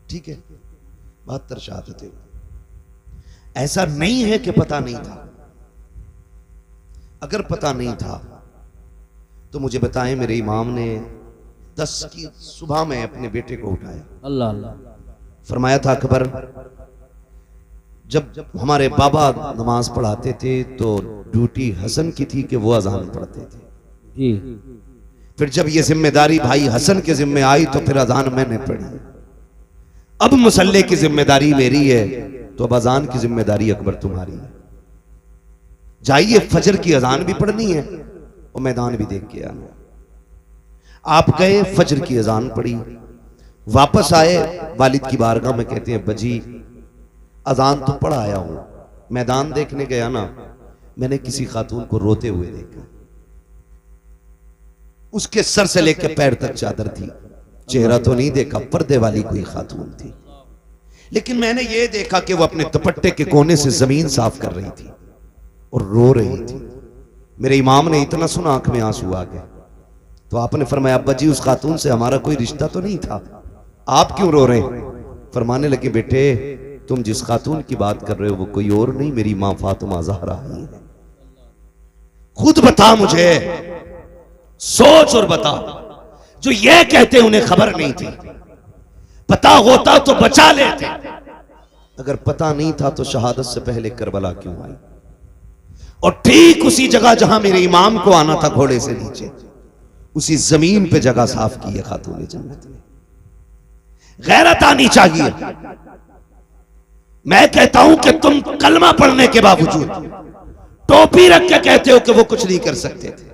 ठीक है, 72 शहादतें। ऐसा नहीं है कि पता नहीं था। अगर पता नहीं था तो मुझे बताएं, मेरे इमाम ने 10 की सुबह में अपने बेटे को उठाया, अल्लाह अल्लाह, फरमाया था अकबर, जब हमारे बाबा नमाज पढ़ाते थे तो ड्यूटी हसन की थी कि वो अजान पढ़ते थे जी। फिर जब ये जिम्मेदारी भाई हसन के जिम्मे आई तो फिर अजान मैंने पढ़ी। अब मुसल्ले की जिम्मेदारी मेरी है तो अब अजान की जिम्मेदारी अकबर तुम्हारी है। जाइए, फजर की अजान भी पढ़नी है और मैदान भी देख के आना। आप गए, फजर की अजान पढ़ी, वापस आए, वालिद की बारगाह में कहते हैं बजी अजान तो पढ़ आया हूं, मैदान देखने गया ना, मैंने किसी खातून को रोते हुए देखा। उसके सर से लेकर पैर तक चादर थी, चेहरा तो नहीं देखा, पर्दे वाली कोई खातून थी, लेकिन मैंने ये देखा कि वो अपने दुपट्टे के कोने से जमीन साफ कर रही थी और रो रही थी। मेरे इमाम ने इतना सुना, आंख में आंसू आ गए। तो आपने फरमाया अब्बा जी, उस खातून से हमारा कोई रिश्ता तो नहीं था, आप क्यों रो रहे हैं? फरमाने लगे बेटे, तुम जिस खातून की बात कर रहे हो वो कोई और नहीं, मेरी मां फातिमा ज़हरा ही है। खुद बता मुझे, सोच और बता। जो ये कहते उन्हें खबर नहीं थी, पता होता तो बचा लेते। अगर पता नहीं था तो शहादत से पहले करबला क्यों आई? और ठीक उसी जगह जहां मेरे इमाम को आना था घोड़े से नीचे, उसी जमीन पे जगह साफ की है खातून जन्नत ने। गैरत आनी चाहिए। मैं कहता हूं कि तुम कलमा पढ़ने के बावजूद टोपी रख के कहते हो कि वो कुछ नहीं कर सकते थे।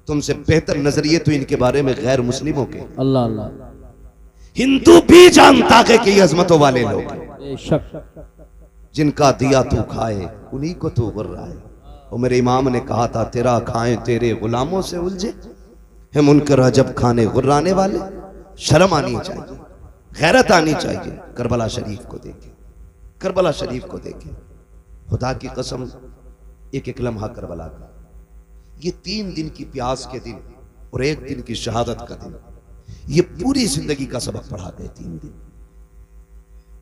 तुमसे बेहतर नजरिए तो इनके बारे में गैर मुस्लिमों के, अल्लाह अल्लाह, हिंदू भी जानता है कि ये अजमतों वाले लोग हैं। बेशक, जिनका दिया तू खाए उन्हीं को तू गुर्रा है। और मेरे इमाम ने कहा था, तेरा खाएं तेरे गुलामों से उलझे है मुनकर अजब खाने गुर्राने वाले। शर्म आनी चाहिए, गैरत आनी चाहिए। करबला शरीफ को देखे, करबला शरीफ को देखे। खुदा की कसम, एक एक लम्हा करबला का, ये 3 दिन की प्यास के दिन और 1 दिन की शहादत का दिन, ये पूरी जिंदगी का सबक पढ़ा गए। 3 दिन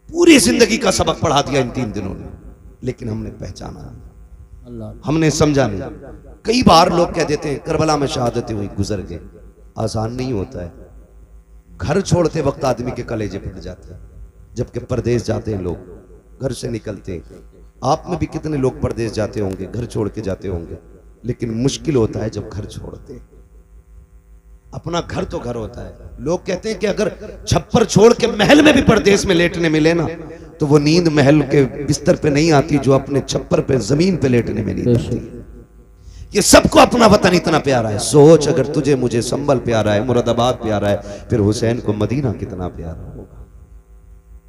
पूरी जिंदगी का सबक पढ़ा दिया इन 3 दिनों ने। लेकिन हमने पहचाना नहीं, अल्लाह, हमने समझा नहीं। कई बार लोग कह देते हैं करबला में शहादतें हुई, गुजर गए। आसान नहीं होता है। घर छोड़ते वक्त आदमी के कलेजे फट जाते हैं, जबकि परदेश जाते हैं लोग, घर से निकलते हैं। आप में भी कितने लोग परदेश जाते होंगे, घर छोड़ के जाते होंगे, लेकिन मुश्किल होता है जब घर छोड़ते हैं। अपना घर तो घर होता है। लोग कहते हैं कि अगर छप्पर छोड़ के महल में भी परदेश में लेटने मिले ना, तो वो नींद महल के बिस्तर पे नहीं आती जो अपने छप्पर पे जमीन पे लेटने में नींद आती है। ये सबको अपना वतन इतना प्यारा है। सोच, अगर तुझे मुझे संभल प्यारा है, मुरादाबाद प्यारा है, फिर हुसैन को मदीना कितना प्यारा होगा।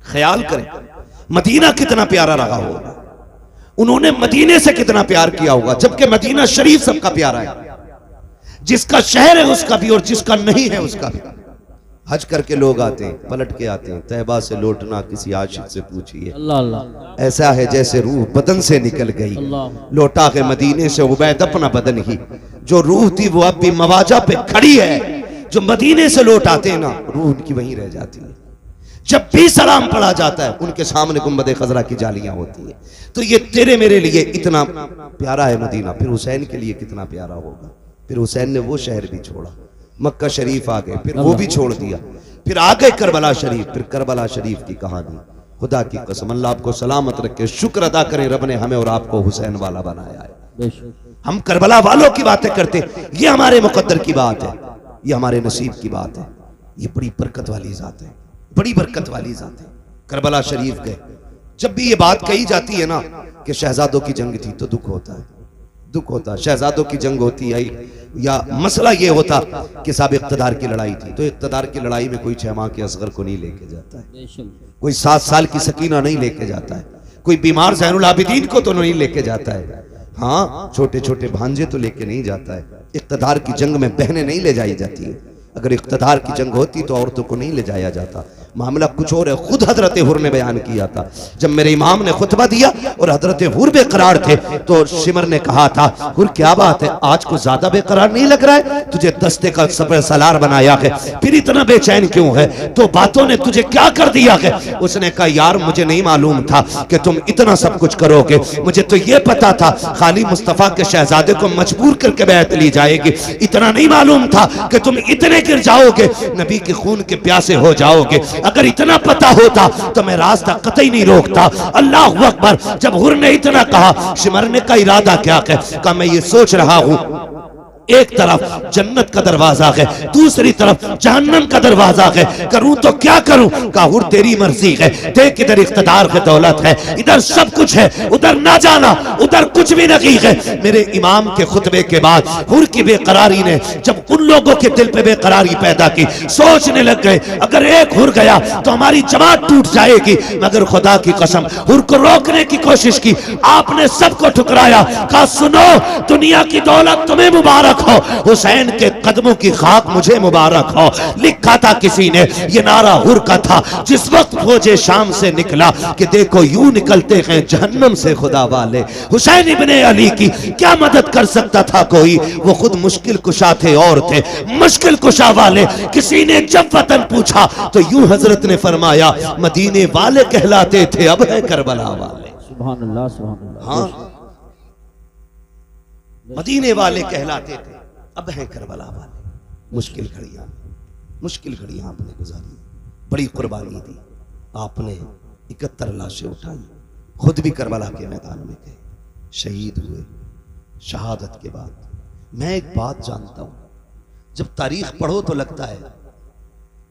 ख्याल करें, मदीना कितना प्यारा रहा होगा, उन्होंने मदीने से कितना प्यार किया होगा। जबकि मदीना शरीफ सबका प्यारा है, जिसका शहर है उसका भी और जिसका नहीं है उसका भी। हज करके लोग आते हैं, पलट के आते हैं। तैबा से लौटना किसी आशिक से पूछिए, अल्लाह अल्लाह, ऐसा है जैसे रूह बदन से निकल गई। लौटा है मदीने से उबैद अपना बदन ही, जो रूह थी वो अब भी मवाजा पे खड़ी है। जो मदीने से लौट आते हैं ना, रूह उनकी वहीं रह जाती है। जब भी सलाम पढ़ा जाता है उनके सामने गुंबद खजरा की जालियां होती है। तो ये तेरे मेरे लिए इतना प्यारा है मदीना, फिर हुसैन के लिए कितना प्यारा होगा। फिर हुसैन ने वो शहर भी छोड़ा, मक्का शरीफ आ गए, फिर वो भी छोड़ दिया, फिर आ गए करबला शरीफ। फिर करबला शरीफ की कहानी, खुदा की कसम अल्लाह आपको सलामत रखे, शुक्र अदा करें रब ने हमें और आपको हुसैन वाला बनाया है। हम करबला वालों की बातें करते, ये हमारे मुकद्दर की बात है, ये हमारे नसीब की बात है। ये बड़ी बरकत वाली जात है, बड़ी बरकत वाली जात है। करबला शरीफ गए, जब भी ये बात कही जाती है ना कि शहजादों की जंग थी, तो दुख होता है, दुख होता है। शहजादों की जंग होती है या मसला ये होता कि साहब इक़्तिदार की लड़ाई थी, तो इक़्तिदार की लड़ाई में कोई 6 माह के असगर को नहीं लेके जाता है, कोई 7 साल की सकीना नहीं लेके जाता है, कोई बीमार ज़ैनुल आबिदीन को तो नहीं लेके जाता है। हाँ, छोटे छोटे भांजे तो लेके नहीं जाता है। इक़्तिदार की जंग में बहनें नहीं ले जाई जाती है। अगर इक़्तिदार की जंग होती तो औरतों को नहीं ले जाया जाता। मामला कुछ और है। खुद हजरत हुर ने बयान किया था, जब मेरे इमाम ने खुतबा दिया और हजरत हुर बेकरार थे, तो शिमर ने कहा था, हुर क्या बात है, आज को ज्यादा बेकरार नहीं लग रहा है? तुझे दस्ते का सफर सलार बनाया है, फिर इतना बेचैन क्यों है? तो बातों ने तुझे क्या कर दिया है? उसने कहा, यार मुझे नहीं मालूम था कि तुम इतना सब कुछ करोगे। मुझे तो ये पता था खाली मुस्तफा के शहजादे को मजबूर करके बैत ली जाएगी, इतना नहीं मालूम था कि तुम इतने गिर जाओगे, नबी के खून के प्यासे हो जाओगे। अगर इतना पता होता तो मैं रास्ता कतई नहीं रोकता। अल्लाह अकबर। जब हुर ने इतना कहा, शिमरने का इरादा क्या है? कहा, मैं ये सोच रहा हूं, एक तरफ जन्नत का दरवाजा है, दूसरी तरफ जहन्नम का दरवाजा है, करूं तो क्या करूं? कहा, हुर तेरी मर्जी है, देख इधर इख्तिदार है, दौलत है, इधर सब कुछ है, उधर ना जाना, उधर कुछ भी नहीं है। मेरे इमाम के खुतबे के बाद हुर की बेकरारी ने जब उन लोगों के दिल पे बेकरारी पैदा की, सोचने लग गए अगर एक हुर गया तो हमारी जमात टूट जाएगी। मगर खुदा की कसम, हुर को रोकने की कोशिश की, आपने सबको ठुकराया। कहा, सुनो, दुनिया की दौलत तुम्हें मुबारक हो, हुसैन के कदमों की खाक मुझे मुबारक हो। लिखा था किसी ने, ये नारा हुर का था जिस वक्त फौजे शाम से निकला कि देखो यूं निकलते हैं जहन्नम से खुदा वाले। हुसैन इब्ने अली की क्या मदद कर सकता था कोई? वो खुद मुश्किल कुशा थे और थे मुश्किल कुशा वाले। किसी ने जब वतन पूछा तो यूं हजरत ने फरमाया, मदीने वाले कहलाते थे, अब है करबला वाले। सुभान अल्लाह, सुभान अल्लाह। हाँ, मदीने वाले कहलाते थे, अब हैं करबला वाले। मुश्किल घड़ियां आपने गुजारी, बड़ी कुर्बानी दी आपने, 71 लाशें उठाई, खुद भी करबला के मैदान में गए, शहीद हुए। शहादत के बाद मैं एक बात जानता हूं, जब तारीख पढ़ो तो लगता है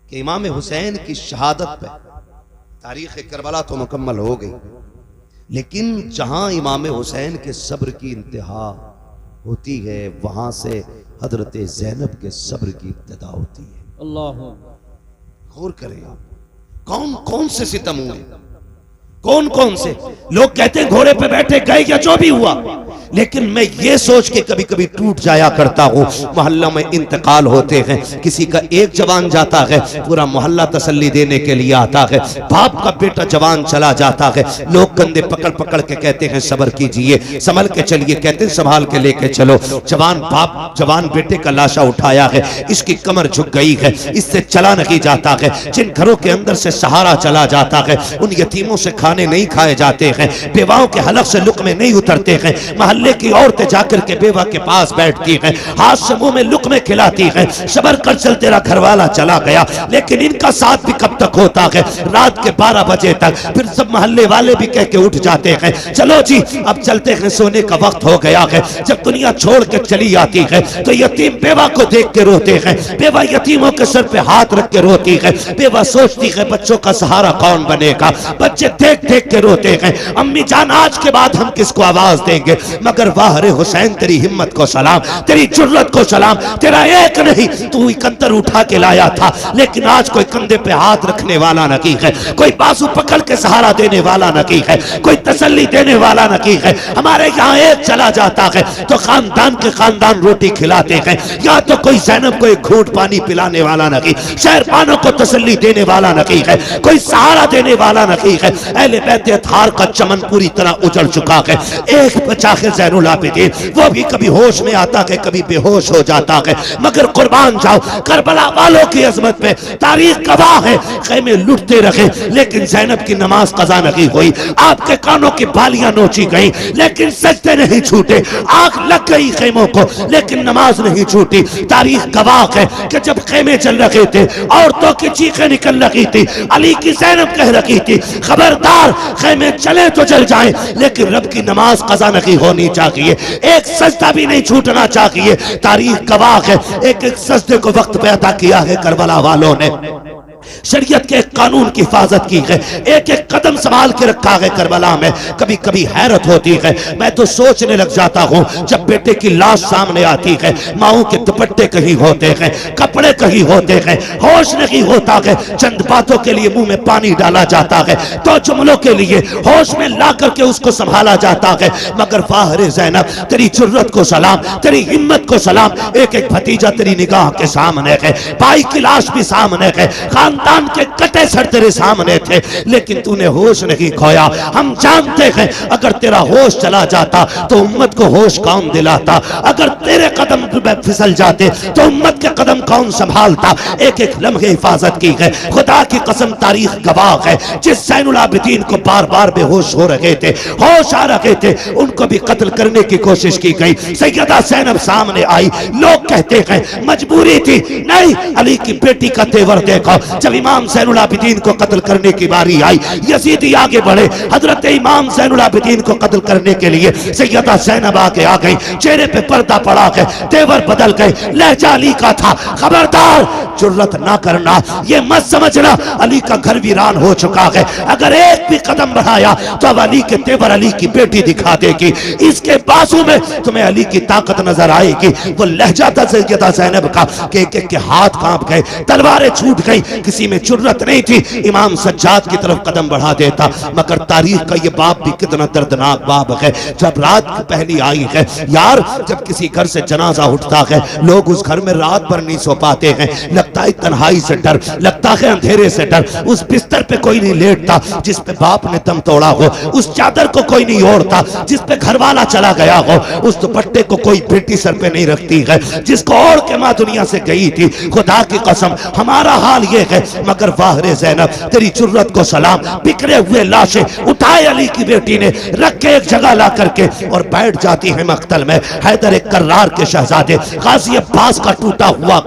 कि इमाम हुसैन की शहादत पे तारीख करबला तो मुकम्मल हो गई, लेकिन जहां इमाम हुसैन के सब्र की इंतहा होती है, वहां से हजरत ज़ैनब के सब्र की इब्तिदा होती है। अल्लाह, गौर करें आप, कौन कौन से सितम हुए, कौन कौन से लोग कहते हैं घोड़े पे बैठे गए या जो भी हुआ, लेकिन मैं ये सोच के कभी कभी टूट जाया करता हूँ, मोहल्ला में इंतकाल होते हैं, किसी का एक जवान जाता है, पूरा मोहल्ला तसल्ली देने के लिए आता है, बाप का बेटा जवान चला जाता है, लोग कंधे पकड़ पकड़ के कहते हैं सब्र कीजिए, संभल के चलिए, कहते हैं संभाल के लेके चलो। जवान बाप जवान बेटे का लाशा उठाया है, इसकी कमर झुक गई है, इससे चला नहीं जाता है। जिन घरों के अंदर से सहारा चला जाता है, उन यतीमों से खाने नहीं खाए जाते हैं, बेवाओं के हलक से लुकमे नहीं उतरते हैं। मोहल्ले की औरतें जाकर के बेवा के पास बैठती हैं, हाथ से मुंह में लुकमे खिलाती हैं, सबर कर चल तेरा घरवाला चला गया। लेकिन इनका साथ भी कब तक होता है? रात के 12 बजे तक। फिर सब मोहल्ले वाले भी कह के उठ जाते हैं, चलो जी अब चलते हैं, सोने का वक्त हो गया है। जब दुनिया छोड़ के चली आती है तो यतीम बेवा को देख के रोते हैं, बेवा यतीमों के सर पे हाथ रख के रोती है, बेवा सोचती है बच्चों का सहारा कौन बनेगा। बच्चे देख देख के रोते हैं, अम्मी जान आज के बाद हम किसको आवाज देंगे? मगर वाह रे हुसैन, तेरी हिम्मत को सलाम, तेरी जुर्रत को सलाम, तेरा एक नहीं तू इकंदर उठा के लाया था, लेकिन आज कोई कंधे पे हाथ रखने वाला नहीं है, कोई बाजू पकड़ के सहारा देने वाला नहीं है, कोई तसल्ली देने वाला नहीं है। हमारे यहाँ एक चला जाता है तो खानदान के खानदान रोटी खिलाते हैं, या तो कोई ज़ैनब को एक घूंट पानी पिलाने वाला नहीं, शहरबानों को तसल्ली देने वाला नहीं है, कोई सहारा देने वाला नहीं है। अहले बैत अतहार का चमन पूरी तरह उजड़ चुका है, एक बचा है ज़ैनुल आबिदीन, वो भी कभी होश में आता है, कभी बेहोश हो जाता है, मगर कुर्बान जाओ करबला वालों की अजमत पे तारीख गवाह है, खेमे लुटते रहे लेकिन ज़ैनब की नमाज कज़ा नहीं हुई, आपके कानों की बालियां नोची गई लेकिन सजदे नहीं छूटे, आग लग गई खेमों को लेकिन नमाज नहीं छूटी। तारीख गवाह है कि जब खेमे चल रहे थे औरतों की चीखें निकल रही थी, अली की ज़ैनब कह रही थी खबरदार खेमे चले तो जल जाएं लेकिन रब की नमाज कज़ा नहीं होनी चाहिए, एक सजदा भी नहीं छूटना चाहिए। तारीख गवाह है एक एक सजदे को वक्त पे अता किया है करबला वालों ने, शरीयत के एक कानून की हिफाजत की है, एक एक कदम संभाल के रखा है करबला में। कभी कभी हैरत होती है, मैं तो सोचने लग जाता हूँ जब बेटे की लाश सामने आती है, माओं के दुपट्टे कहीं होते हैं, कपड़े कहीं होते हैं, होश नहीं होता है, चंद बातों के लिए मुंह में पानी डाला जाता है, तो जुमलों के लिए होश में ला करके उसको संभाला जाता है। मगर वाह रे ज़ैनब, तेरी जुर्रत को सलाम, तेरी हिम्मत को सलाम, एक एक भतीजा तेरी निगाह के सामने है, भाई की लाश भी सामने है, खानदान के कटे सर तेरे सामने थे लेकिन तूने होश नहीं खोया। हम जानते हैं अगर तेरा होश चला जाता तो उम्मत को होश कौन दिलाता, अगर तेरे कदम फिसल जाते तो उम्मत के कदम कौन संभालता। एक एक लम्हे हिफाजत की है, खुदा की कसम तारीख गवाह है, जिस ज़ैनुल आबिदीन को बार बार बेहोश हो रहे थे, होश आ रहे थे, उनको भी कत्ल करने की कोशिश की गई। सैयदा ज़ैनब सामने आई, लोग कहते हैं मजबूरी थी, नहीं अली की बेटी का तेवर देखो। जब इमाम ज़ैनुल आबिदीन को कत्ल करने की बारी आई, यजीदी आगे बढ़े, हजरत इमाम ज़ैनुल आबिदीन को कत्ल करने के लिए सैयदा ज़ैनब आगे आ गई, चेहरे पे पर्दा पड़ा गए, तेवर बदल गए, लहजा अली का था, खबरदार जुर्रत ना करना, ये मत समझना अली का घर वीरान हो चुका है, अगर एक भी कदम बढ़ाया तो अब अली के तेवर अली की बेटी दिखा देगी, इसके बाजू में तुम्हें अली की ताकत नजर आएगी। वो लहजा था सैयदा ज़ैनब का कि एक के हाथ कांप गए, तलवारें छूट गई, किसी में जुर्रत नहीं थी इमाम सज्जाद की तरफ कदम बढ़ा देता। मगर तारीख का ये बाब भी कितना दर्दनाक बाब है। जब रात की पहली आई है यार, जब किसी घर से जनाजा उठता है लोग उस घर में रात भर नहीं सो पाते हैं, लगता है तन्हाई से डर, लगता है अंधेरे से डर, उस बिस्तर पे कोई नहीं लेटता जिस पे बाप ने दम तोड़ा हो, उस चादर को कोई नहीं ओढ़ता जिस पे घर वाला चला गया हो, उस दुपट्टे को कोई बेटी सर पे नहीं रखती है जिसको ओढ़ के माँ दुनिया से गई थी। खुदा की कसम हमारा हाल ये है, मगर वाह रे ज़ैनब तेरी जुर्रत को सलाम, बिखरे हुए लाशें उठाए अली की बेटी ने रख के एक जगह ला करके और बैठ जाती है मख्तल में। हैदर एक कर्रार के शहजादे गाजी अब्बास का टूटा हुआ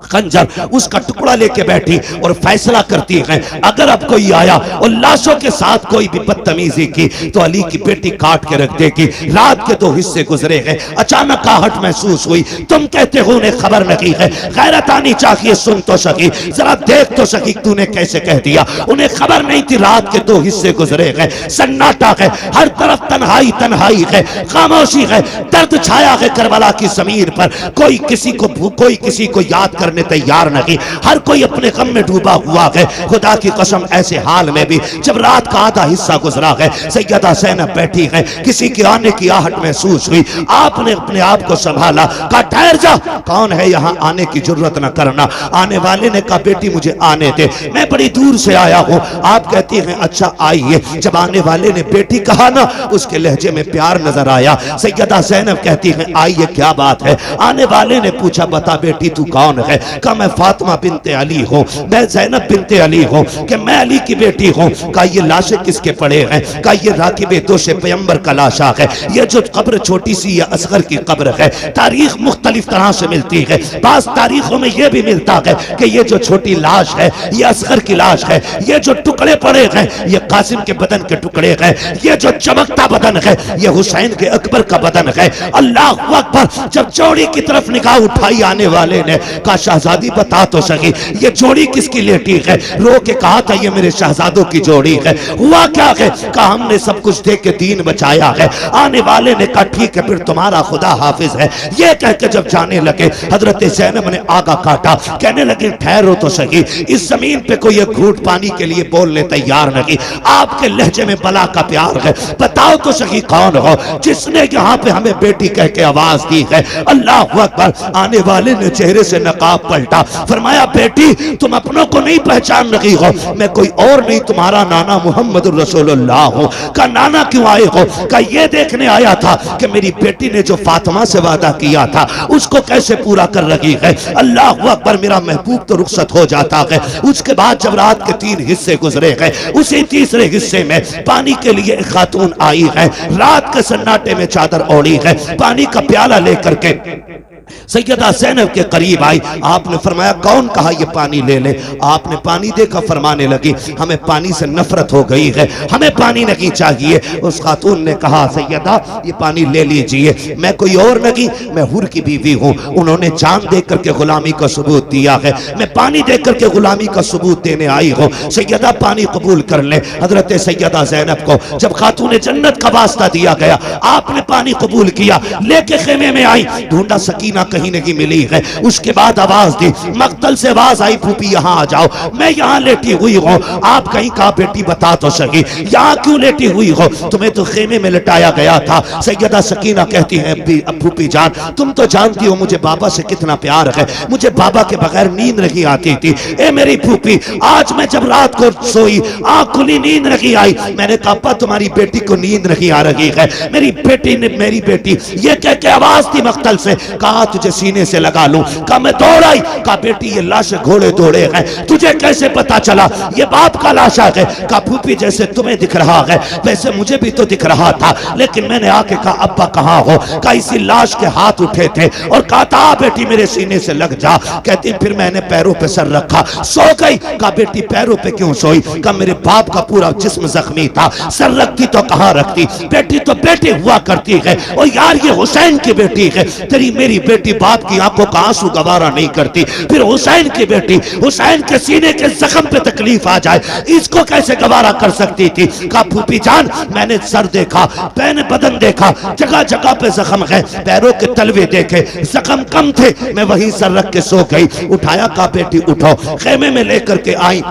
खंजर उसका टुकड़ा लेके बैठी और फैसला करती है अगर अब कोई आया और लाशों के साथ कोई भी बदतमीजी की तो अली की बेटी काट के रख देगी। रात के 2 हिस्से गुजरे हैं, अचानक आहट महसूस हुई, तुम कहते हो उन्हें खबर नहीं है, गैरत आनी चाहिए, सुन तो सकी, जरा देख तो सकी तूने कैसे कह दिया, उन्हें खबर नहीं थी रात के 2 हिस्से गुजरे हैं, सन्नाटा है, हर तरफ तन्हाई तन्हाई है, खामोशी है, दर्द छाया है करबला की ज़मीन पर, कोई किसी को याद करने तैयार नहीं, हर कोई अपने गम में डूबा हुआ है। खुदा की कसम ऐसे हाल में भी जब रात का आधा हिस्सा गुजरा है, सैयदा ज़ैनब बैठी है, किसी के आने की आहट महसूस हुई, आपने अपने आप को संभाला, कहा ठहर जा, कौन है यहाँ, आने की जरूरत न करना। आने वाले ने कहा बेटी मुझे आने दे, मैं बड़ी दूर से आया हूँ। आप कहती हैं अच्छा आइए। जब आने वाले ने बेटी कहा ना, उसके लहजे में प्यार नजर आया। सैयदा ज़ैनब कहती है आइए क्या बात है। आने वाले ने पूछा बता बेटी तू कौन है। कहा मैं फातिमा बिनते अली हूँ, मैं ज़ैनब बिनते अली हूँ, कि मैं अली की बेटी हूँ। कहा ये लाशें किसके पड़े हैं। कहा ये राकिब दोशे पैगंबर का लाशा है, ये जो कब्र छोटी सी ये असगर की कब्र है। तारीख मुख्तलिफ तरह से मिलती है, बास तारीखों में यह भी मिलता है कि ये जो छोटी लाश है ये असगर की लाश है, ये जो टुकड़े पड़े हैं ये कासिम के बदन के टुकड़े हैं, ये जो चमकता बदन है ये हुसैन के अकबर का बदन है। अल्लाह अकबर। जब जोड़ी की तरफ निगाह उठाई आने वाले ने, कहा शहजादी बता तो सही ये जोड़ी किसकी लेटी है। रो के कहा था ये मेरे शहजादों की जोड़ी है। हुआ क्या है। कहा हमने सब कुछ दे के दीन बचाया है। आने वाले ने कहा ठीक है फिर तुम्हारा खुदा हाफिज है। ये कह के जब जाने लगे हजरत ज़ैनब ने आगा काटा, कहने लगे ठहरो तो सही, इस जमीन पे कोई एक घूंट पानी के लिए बोलने तैयार नहीं। आपके लहजे में बला का प्यार है, बताओ तो सही कौन हो जिसने यहाँ पे हमें बेटी कह के आवाज दी है। अल्लाह अकबर। आने वाले ने चेहरे से नकाब बाप पलटा, फरमाया बेटी तुम अपनों को नहीं पहचान रही हो, मैं कोई और नहीं तुम्हारा नाना मोहम्मद रसूलुल्लाह हूं। का नाना क्यों आए हो? का ये देखने आया था कि मेरी बेटी ने जो फातिमा से वादा किया था उसको कैसे पूरा कर रही है। अल्लाह अकबर, मेरा महबूब तो रुखसत हो जाता है। उसके बाद जब रात के 3 हिस्से गुजरे गए, उसी तीसरे हिस्से में पानी के लिए एक खातून आई है, रात के सन्नाटे में चादर ओढ़ी है, पानी का प्याला लेकर के सैयदा ज़ैनब के करीब आई। आपने फरमाया कौन कहा ये पानी ले ले? आपने पानी देखा, फरमाने लगी हमें पानी से नफरत हो गई है, हमें पानी नहीं चाहिए। उस खातून ने कहा सैयदा ये पानी ले लीजिए, मैं कोई और नहीं, मैं हुर की बीवी हूँ, उन्होंने जान दे करके गुलामी का सबूत दिया है, मैं पानी दे करके गुलामी का सबूत देने आई हूँ, सैयदा पानी कबूल कर ले। हजरत सैयदा ज़ैनब को जब खातून जन्नत का वास्ता दिया गया, आपने पानी कबूल किया, लेके खेमे में आई, ढूंढा सकीना कहीं नहीं मिली है। उसके बाद आवाज दी, मक्तल से आवाज आई, फूफी यहाँ आ जाओ, मैं यहाँ लेटी हुई हूँ। आप कहीं कहा बेटी बता तो सही, यहाँ क्यों लेटी हुई हो? तुम्हें तो खेमे में लटाया गया था। सैयदा सकीना कहती है फूफी जान तुम तो जानती हो मुझे बाबा से कितना प्यार है, मुझे बाबा के बगैर नींद नहीं आती थी। ए मेरी फूफी, आज मैं जब रात को सोई, आंख खुली, नींद नहीं आई, मैंने कहा अब्बा तुम्हारी बेटी को नींद नहीं आ रही है। मेरी बेटी ने, मेरी बेटी ये कह के आवाज दी मक्तल से, कहा तुझे सीने से लगा लूं। कहा मैं दौड़ आई, कहा बेटी ये लाश घोड़े दौड़े हैं, तुझे कैसे पता चला ये बाप का लाशा है? कहा फूफी जैसे तुम्हें दिख रहा है वैसे मुझे भी तो दिख रहा था, लेकिन मैंने आके कहा अब्बा कहाँ हो? कहा इसी लाश के हाथ उठे थे और कहा था बेटी मेरे सीने से लग जा। कहती फिर मैंने पैरों पे सर रखा, सो गई। कहा बेटी पैरों पे क्यों सोई? कहा मेरे बाप का पूरा जिस्म जख्मी था, सर रखती तो कहाँ रखती, बेटी तो बेटी हुआ करती है। और यार ये हुसैन की बेटी है, तेरी मेरी बेटी बाप की आंखों का आंसू गवारा नहीं करती, फिर हुसैन की बेटी, हुसैन के सीने के जख्म पे तकलीफ आ जाए इसको कैसे गवारा कर सकती थी? कहा फूफी जान मैंने सर देखा, मैंने बदन देखा, जगह जगह पे जख्म है, पैरों के तलवे देखे, जख्म कम थे, मैं वहीं सर रख के सो गई। उठाया, कहा बेटी उठो, खेमे में लेकर के आई,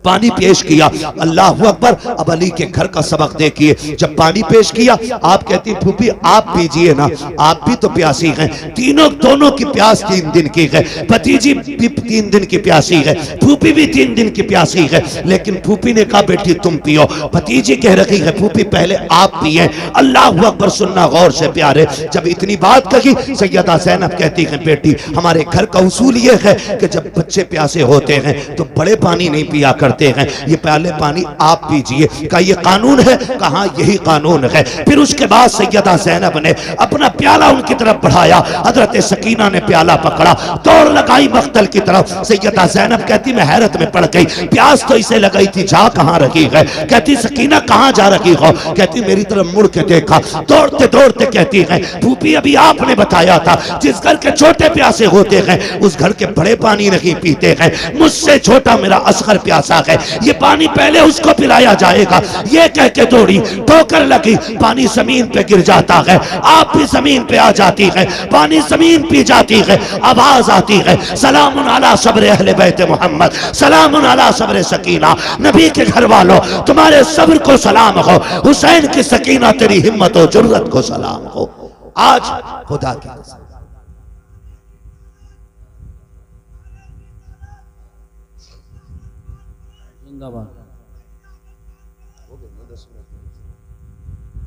पानी पेश किया। अल्लाह अकबर। अब अली के घर का सबक देखिए, जब पानी पेश किया आप कहती फूफी आप पीजिए ना, आप भी तो प्यासी हैं। तीनों दोनों की प्यास 3 दिन की है, भतीजी भी 3 दिन की प्यासी है, फूफी भी 3 दिन की प्यासी है। लेकिन फूफी ने कहा बेटी तुम पियो, भतीजी कह रही है फूफी पहले आप पिए। अल्लाह अकबर। सुनना गौर से प्यारे, जब इतनी बात कही सैयदा ज़ैनब कहती है बेटी हमारे घर का उसूल ये है कि जब बच्चे प्यासे होते हैं तो बड़े पानी नहीं पिया करते हैं, ये पहले पानी आप पीजिए। का ये कानून है? कहा यही कानून है। फिर उसके बाद सैयदा ज़ैनब ने अपना प्याला उनकी तरफ बढ़ाया, हजरत सकीना ने प्याला पकड़ा, दौड़ लगाई मख्तल की तरफ। सैयदा ज़ैनब कहती मैं हैरत में पड़ गई, प्यास तो इसे लगाई थी, जा कहां रही है? कहती सकीना कहां जा रही हो? कहती मेरी तरफ मुड़ के देखा, दौड़ते दौड़ते कहती है फूफी अभी आपने बताया था जिस घर के छोटे प्यासे होते हैं उस घर के बड़े पानी नहीं पीते हैं, मुझसे छोटा मेरा असगर प्यासा है, ये पानी पहले उसको पिलाया जाएगा। ये कह के दौड़ी, ठोकर लगी, पानी जमीन पे गिर जाता है, आप भी जमीन पे आ जाती है, पानी जमीन पी जाती है, आवाज आती है सलामुन अला सब्र अहले बैत मोहम्मद, सलामुन अला सब्र सकीना, नबी के घर वालों तुम्हारे सब्र को सलाम हो, हुसैन की सकीना तेरी हिम्मत और जुर्रत को सलाम हो। आज खुदा की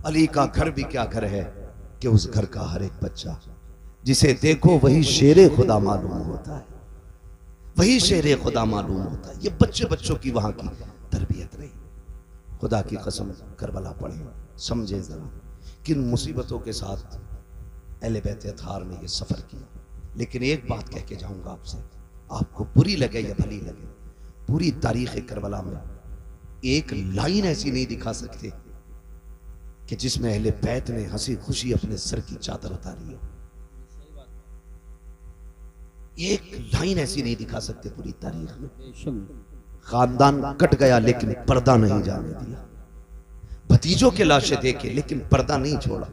अली का घर भी क्या घर है कि उस घर का हर एक बच्चा जिसे देखो वही शेरे खुदा मालूम होता है, वही शेरे खुदा मालूम होता है। ये बच्चे बच्चों की वहां की तरबियत नहीं। खुदा की कसम करबला पढ़े, समझे जरा किन मुसीबतों के साथ अहले बैत अतहार ने ये सफर किया। लेकिन एक बात कह के जाऊंगा आपसे, आपको बुरी लगे या भली लगे, पूरी तारीख करबला में एक लाइन ऐसी नहीं दिखा सकते कि जिसमें अहले बैत ने हंसी खुशी अपने सर की चादर उतारी हो। एक लाइन ऐसी नहीं दिखा सकते पूरी तारीख में। खानदान कट गया लेकिन पर्दा नहीं जाने दिया, भतीजों के लाशें देखे लेकिन पर्दा नहीं छोड़ा।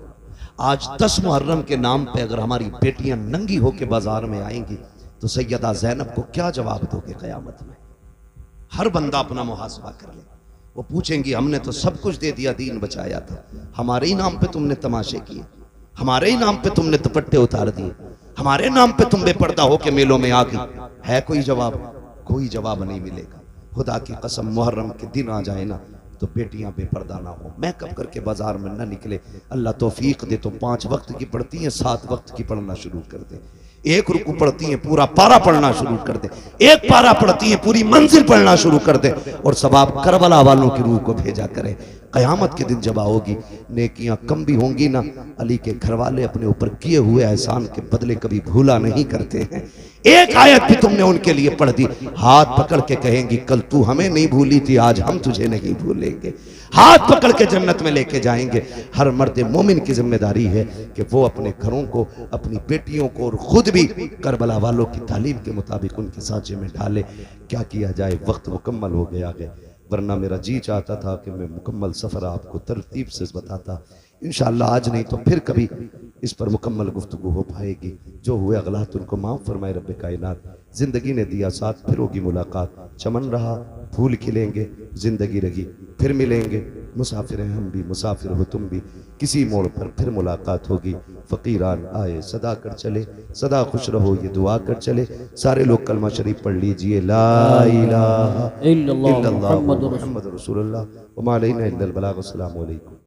आज 10 मुहर्रम के नाम पे अगर हमारी बेटियां नंगी होके बाजार में आएंगी तो सैयदा ज़ैनब को क्या जवाब दोगे क़यामत में? हर बंदा अपना मुहासबा कर ले। वो पूछेंगी हमने तो सब कुछ दे दिया, दीन बचाया था, हमारे ही नाम पे तुमने तमाशे किए, हमारे ही नाम पे तुमने दुपट्टे उतार दिए, हमारे नाम पे तुम बेपर्दा हो के मेलों में आ गई? है कोई जवाब? कोई जवाब नहीं मिलेगा। खुदा की कसम, मुहर्रम के दिन आ जाए ना तो बेटियां बेपर्दा ना हो, मेकअप करके बाजार में ना निकले। अल्लाह तौफीक दे तो 5 वक्त की पढ़ती हैं, 7 वक्त की पढ़ना शुरू कर दे। 1 रुकू पढ़ती हैं, पूरा पारा पढ़ना शुरू कर दे। 1 पारा पढ़ती हैं, पूरी मंजिल पढ़ना शुरू कर दे। और सवाब करबला वालों की रूह को भेजा करे। कयामत के दिन जब आओगी, नेकियां कम भी होंगी ना, अली के घर वाले अपने ऊपर किए हुए एहसान के बदले कभी भूला नहीं करते हैं। एक आयत भी तुमने उनके लिए पढ़ दी, हाथ पकड़ के कहेंगी कल तू हमें नहीं भूली थी, आज हम तुझे नहीं भूलेंगे। हाथ पकड़ के जन्नत में लेके जाएंगे। हर मर्द मोमिन की जिम्मेदारी है कि वो अपने घरों को, अपनी बेटियों को और खुद भी करबला वालों की तालीम के मुताबिक उनके सांचे में ढाले। क्या किया जाए, वक्त मुकम्मल हो गया है, वरना मेरा जी चाहता था कि मैं मुकम्मल सफ़र आपको तरतीब से बताता। इंशाअल्लाह आज नहीं तो फिर कभी इस पर मुकम्मल गुफ्तगू हो पाएगी। जो हुए अगलात उनको माफ़ फरमाए रब्बे कायनात। ज़िंदगी ने दिया साथ, फिर होगी मुलाकात। चमन रहा फूल खिलेंगे, ज़िंदगी रही फिर मिलेंगे। मुसाफिर हैं हम भी, मुसाफिर हो तुम भी, किसी मोड़ पर फिर मुलाकात होगी। फ़कीरान आए सदा कर चले, सदा खुश रहो ये दुआ कर चले। सारे लोग कलमा शरीफ पढ़ लीजिए, ला इलाहा इल्लल्लाह मुहम्मद रसूलुल्लाह व मा अलैना इल्लल बलाग। अस्सलामु अलैकुम।